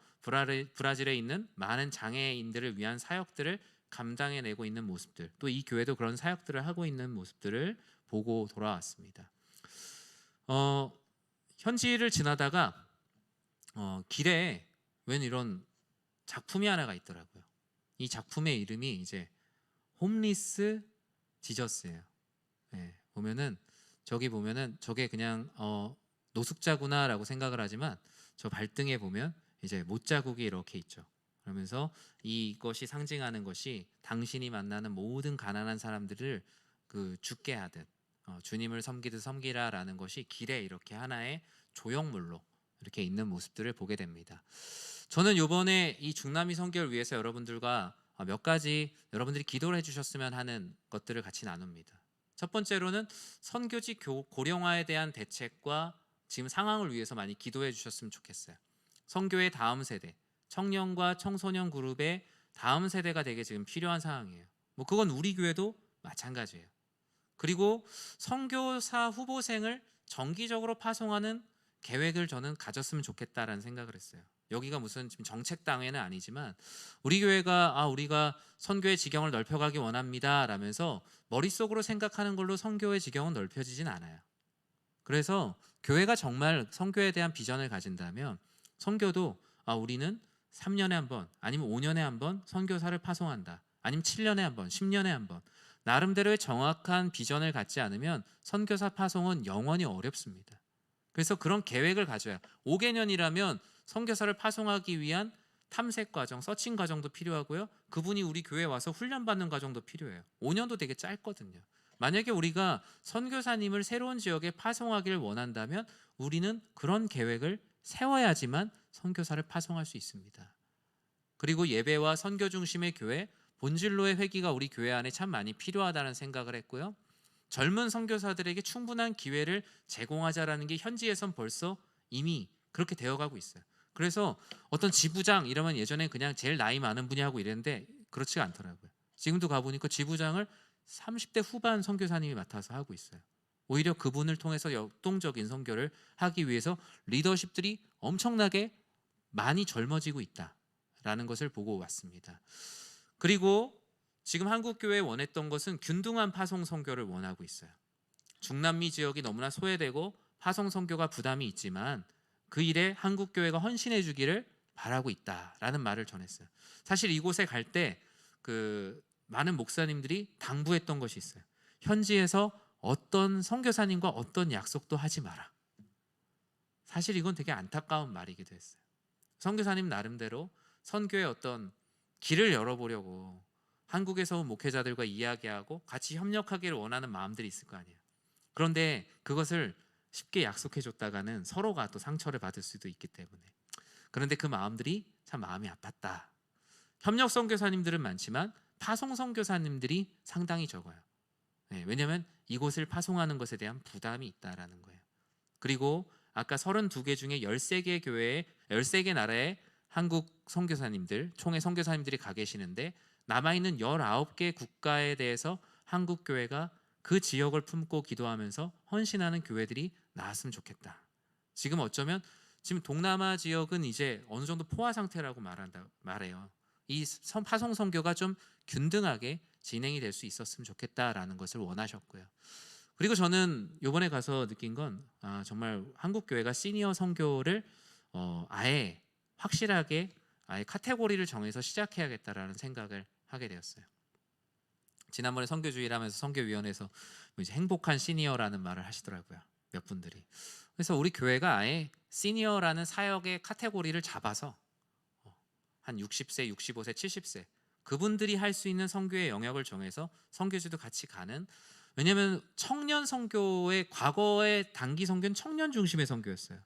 브라질에 있는 많은 장애인들을 위한 사역들을 감당해내고 있는 모습들, 또 이 교회도 그런 사역들을 하고 있는 모습들을 보고 돌아왔습니다. 현지를 지나다가 길에 웬 이런 작품이 하나가 있더라고요. 이 작품의 이름이 이제 홈리스 지저스예요. 보면은 저기 보면은 저게 그냥 노숙자구나라고 생각을 하지만 저 발등에 보면 이제 못자국이 이렇게 있죠. 그러면서 이것이 상징하는 것이 당신이 만나는 모든 가난한 사람들을 그 죽게 하듯 주님을 섬기듯 섬기라라는 것이 길에 이렇게 하나의 조형물로 이렇게 있는 모습들을 보게 됩니다. 저는 이번에 이 중남미 선교를 위해서 여러분들과 몇 가지 여러분들이 기도를 해주셨으면 하는 것들을 같이 나눕니다. 첫 번째로는 선교지 고령화에 대한 대책과 지금 상황을 위해서 많이 기도해 주셨으면 좋겠어요. 선교의 다음 세대, 청년과 청소년 그룹의 다음 세대가 되게 지금 필요한 상황이에요. 그건 우리 교회도 마찬가지예요. 그리고 선교사 후보생을 정기적으로 파송하는 계획을 저는 가졌으면 좋겠다라는 생각을 했어요. 여기가 무슨 지금 정책 당회는 아니지만 우리 교회가 우리가 선교의 지경을 넓혀가기 원합니다 라면서 머릿속으로 생각하는 걸로 선교의 지경은 넓혀지진 않아요. 그래서 교회가 정말 선교에 대한 비전을 가진다면 선교도 우리는 3년에 한 번 아니면 5년에 한 번 선교사를 파송한다, 아니면 7년에 한 번, 10년에 한 번, 나름대로의 정확한 비전을 갖지 않으면 선교사 파송은 영원히 어렵습니다. 그래서 그런 계획을 가져야, 5개년이라면 선교사를 파송하기 위한 탐색 과정, 서칭 과정도 필요하고요. 그분이 우리 교회에 와서 훈련받는 과정도 필요해요. 5년도 되게 짧거든요. 만약에 우리가 선교사님을 새로운 지역에 파송하기를 원한다면 우리는 그런 계획을 세워야지만 선교사를 파송할 수 있습니다. 그리고 예배와 선교 중심의 교회, 본질로의 회귀가 우리 교회 안에 참 많이 필요하다는 생각을 했고요. 젊은 선교사들에게 충분한 기회를 제공하자라는 게 현지에선 벌써 이미 그렇게 되어가고 있어요. 그래서 어떤 지부장 이러면 예전에 그냥 제일 나이 많은 분이 하고 이랬는데 그렇지가 않더라고요. 지금도 가보니까 지부장을 30대 후반 선교사님이 맡아서 하고 있어요. 오히려 그분을 통해서 역동적인 선교를 하기 위해서 리더십들이 엄청나게 많이 젊어지고 있다라는 것을 보고 왔습니다. 그리고 지금 한국교회에 원했던 것은 균등한 파송 선교를 원하고 있어요. 중남미 지역이 너무나 소외되고 파송 선교가 부담이 있지만 그 일에 한국교회가 헌신해 주기를 바라고 있다라는 말을 전했어요. 사실 이곳에 갈 때 많은 목사님들이 당부했던 것이 있어요. 현지에서 어떤 선교사님과 어떤 약속도 하지 마라. 사실 이건 되게 안타까운 말이기도 했어요. 선교사님 나름대로 선교의 어떤 길을 열어보려고 한국에서 온 목회자들과 이야기하고 같이 협력하기를 원하는 마음들이 있을 거 아니에요. 그런데 그것을 쉽게 약속해 줬다가는 서로가 또 상처를 받을 수도 있기 때문에, 그런데 그 마음들이 참 마음이 아팠다. 협력 선교사님들은 많지만 파송 선교사님들이 상당히 적어요. 왜냐하면 이곳을 파송하는 것에 대한 부담이 있다라는 거예요. 그리고 아까 32개 중에 13개 교회에 13개 나라에 한국 선교사님들, 총회 선교사님들이 가 계시는데 남아있는 19개 국가에 대해서 한국 교회가 그 지역을 품고 기도하면서 헌신하는 교회들이 나왔으면 좋겠다. 지금 어쩌면 지금 동남아 지역은 이제 어느 정도 포화 상태라고 말해요. 이 파송 선교가 좀 균등하게 진행이 될 수 있었으면 좋겠다라는 것을 원하셨고요. 그리고 저는 이번에 가서 느낀 건 정말 한국 교회가 시니어 선교를 아예 확실하게 아예 카테고리를 정해서 시작해야겠다라는 생각을 하게 되었어요. 지난번에 선교주의를 하면서 선교위원회에서 이제 행복한 시니어라는 말을 하시더라고요. 몇 분들이. 그래서 우리 교회가 아예 시니어라는 사역의 카테고리를 잡아서 한 60세, 65세, 70세 그분들이 할 수 있는 선교의 영역을 정해서 선교지도 같이 가는, 왜냐하면 청년 선교의 과거의 단기 선교는 청년 중심의 선교였어요.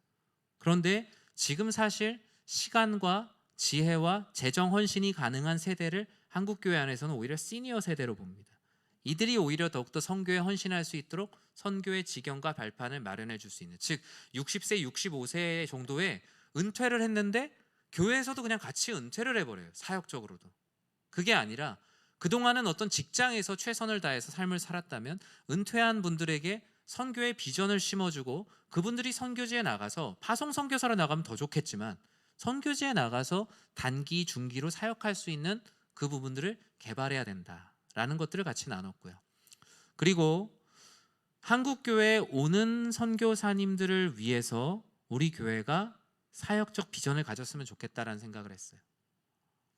그런데 지금 사실 시간과 지혜와 재정 헌신이 가능한 세대를 한국교회 안에서는 오히려 시니어 세대로 봅니다. 이들이 오히려 더욱더 선교에 헌신할 수 있도록 선교의 지경과 발판을 마련해 줄 수 있는, 즉 60세, 65세 정도에 은퇴를 했는데 교회에서도 그냥 같이 은퇴를 해버려요. 사역적으로도. 그게 아니라 그동안은 어떤 직장에서 최선을 다해서 삶을 살았다면 은퇴한 분들에게 선교의 비전을 심어주고 그분들이 선교지에 나가서 파송 선교사로 나가면 더 좋겠지만 선교지에 나가서 단기, 중기로 사역할 수 있는 그 부분들을 개발해야 된다라는 것들을 같이 나눴고요. 그리고 한국 교회에 오는 선교사님들을 위해서 우리 교회가 사역적 비전을 가졌으면 좋겠다라는 생각을 했어요.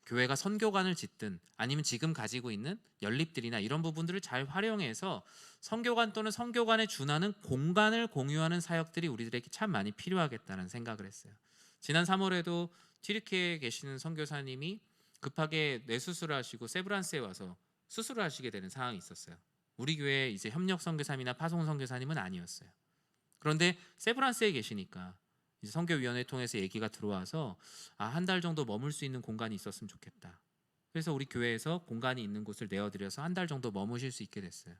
교회가 선교관을 짓든 아니면 지금 가지고 있는 연립들이나 이런 부분들을 잘 활용해서 선교관 또는 선교관에 준하는 공간을 공유하는 사역들이 우리들에게 참 많이 필요하겠다는 생각을 했어요. 지난 3월에도 튀르키예에 계시는 선교사님이 급하게 뇌수술을 하시고 세브란스에 와서 수술을 하시게 되는 상황이 있었어요. 우리 교회 이제 협력 선교사님이나 파송 선교사님은 아니었어요. 그런데 세브란스에 계시니까 이제 선교위원회 통해서 얘기가 들어와서 한 달 정도 머물 수 있는 공간이 있었으면 좋겠다. 그래서 우리 교회에서 공간이 있는 곳을 내어드려서 한 달 정도 머무실 수 있게 됐어요.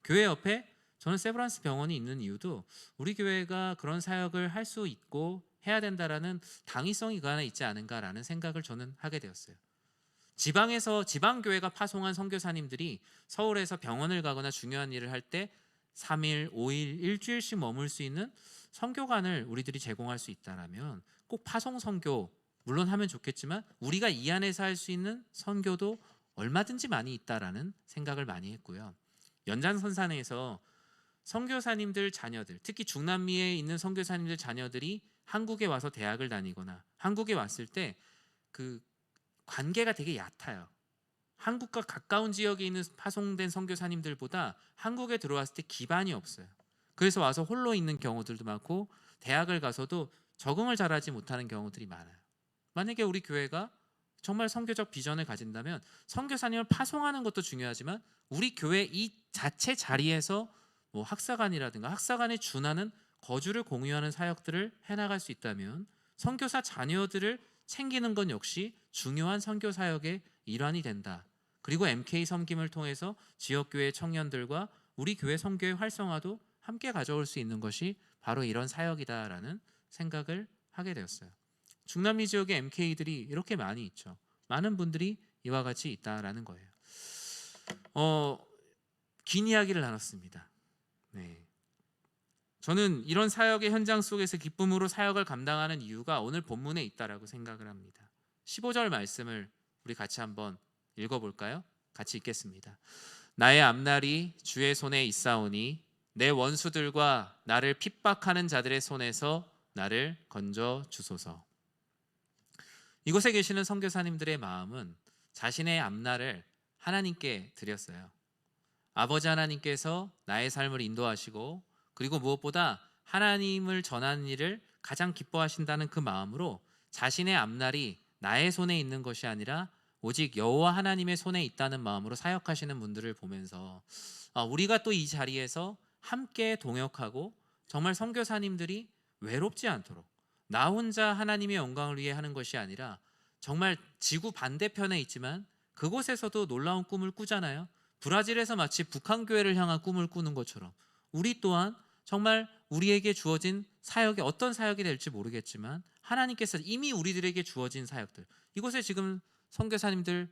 교회 옆에 저는 세브란스 병원이 있는 이유도 우리 교회가 그런 사역을 할 수 있고 해야 된다라는 당위성이 그 안에 있지 않은가라는 생각을 저는 하게 되었어요. 지방에서 지방교회가 파송한 선교사님들이 서울에서 병원을 가거나 중요한 일을 할 때 3일, 5일, 일주일씩 머물 수 있는 선교관을 우리들이 제공할 수 있다라면 꼭 파송 선교 물론 하면 좋겠지만 우리가 이 안에서 할 수 있는 선교도 얼마든지 많이 있다라는 생각을 많이 했고요. 연장선상에서 선교사님들 자녀들, 특히 중남미에 있는 선교사님들 자녀들이 한국에 와서 대학을 다니거나 한국에 왔을 때 그 관계가 되게 얕아요. 한국과 가까운 지역에 있는 파송된 선교사님들보다 한국에 들어왔을 때 기반이 없어요. 그래서 와서 홀로 있는 경우들도 많고 대학을 가서도 적응을 잘하지 못하는 경우들이 많아요. 만약에 우리 교회가 정말 선교적 비전을 가진다면 선교사님을 파송하는 것도 중요하지만 우리 교회 이 자체 자리에서 뭐 학사관이라든가 학사관에 준하는 거주를 공유하는 사역들을 해나갈 수 있다면 선교사 자녀들을 챙기는 건 역시 중요한 선교 사역의 일환이 된다. 그리고 MK 섬김을 통해서 지역교회 청년들과 우리 교회 선교의 활성화도 함께 가져올 수 있는 것이 바로 이런 사역이다라는 생각을 하게 되었어요. 중남미 지역에 MK들이 이렇게 많이 있죠. 많은 분들이 이와 같이 있다라는 거예요. 긴 이야기를 나눴습니다. 네. 저는 이런 사역의 현장 속에서 기쁨으로 사역을 감당하는 이유가 오늘 본문에 있다라고 생각을 합니다. 15절 말씀을 우리 같이 한번 읽어볼까요? 같이 읽겠습니다. 나의 앞날이 주의 손에 있사오니 내 원수들과 나를 핍박하는 자들의 손에서 나를 건져 주소서. 이곳에 계시는 선교사님들의 마음은 자신의 앞날을 하나님께 드렸어요. 아버지 하나님께서 나의 삶을 인도하시고 그리고 무엇보다 하나님을 전하는 일을 가장 기뻐하신다는 그 마음으로 자신의 앞날이 나의 손에 있는 것이 아니라 오직 여호와 하나님의 손에 있다는 마음으로 사역하시는 분들을 보면서 우리가 또 이 자리에서 함께 동역하고 정말 선교사님들이 외롭지 않도록 나 혼자 하나님의 영광을 위해 하는 것이 아니라 정말 지구 반대편에 있지만 그곳에서도 놀라운 꿈을 꾸잖아요. 브라질에서 마치 북한 교회를 향한 꿈을 꾸는 것처럼 우리 또한 정말 우리에게 주어진 사역이 어떤 사역이 될지 모르겠지만 하나님께서 이미 우리들에게 주어진 사역들, 이곳에 지금 선교사님들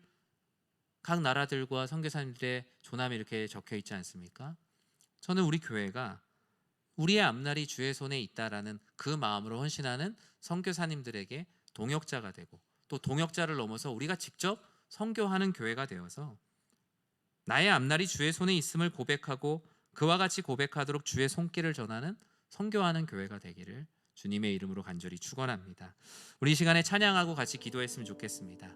각 나라들과 선교사님들의 조남이 이렇게 적혀 있지 않습니까? 저는 우리 교회가 우리의 앞날이 주의 손에 있다라는 그 마음으로 헌신하는 선교사님들에게 동역자가 되고 또 동역자를 넘어서 우리가 직접 선교하는 교회가 되어서 나의 앞날이 주의 손에 있음을 고백하고 그와 같이 고백하도록 주의 손길을 전하는 선교하는 교회가 되기를 주님의 이름으로 간절히 축원합니다. 우리 이 시간에 찬양하고 같이 기도했으면 좋겠습니다.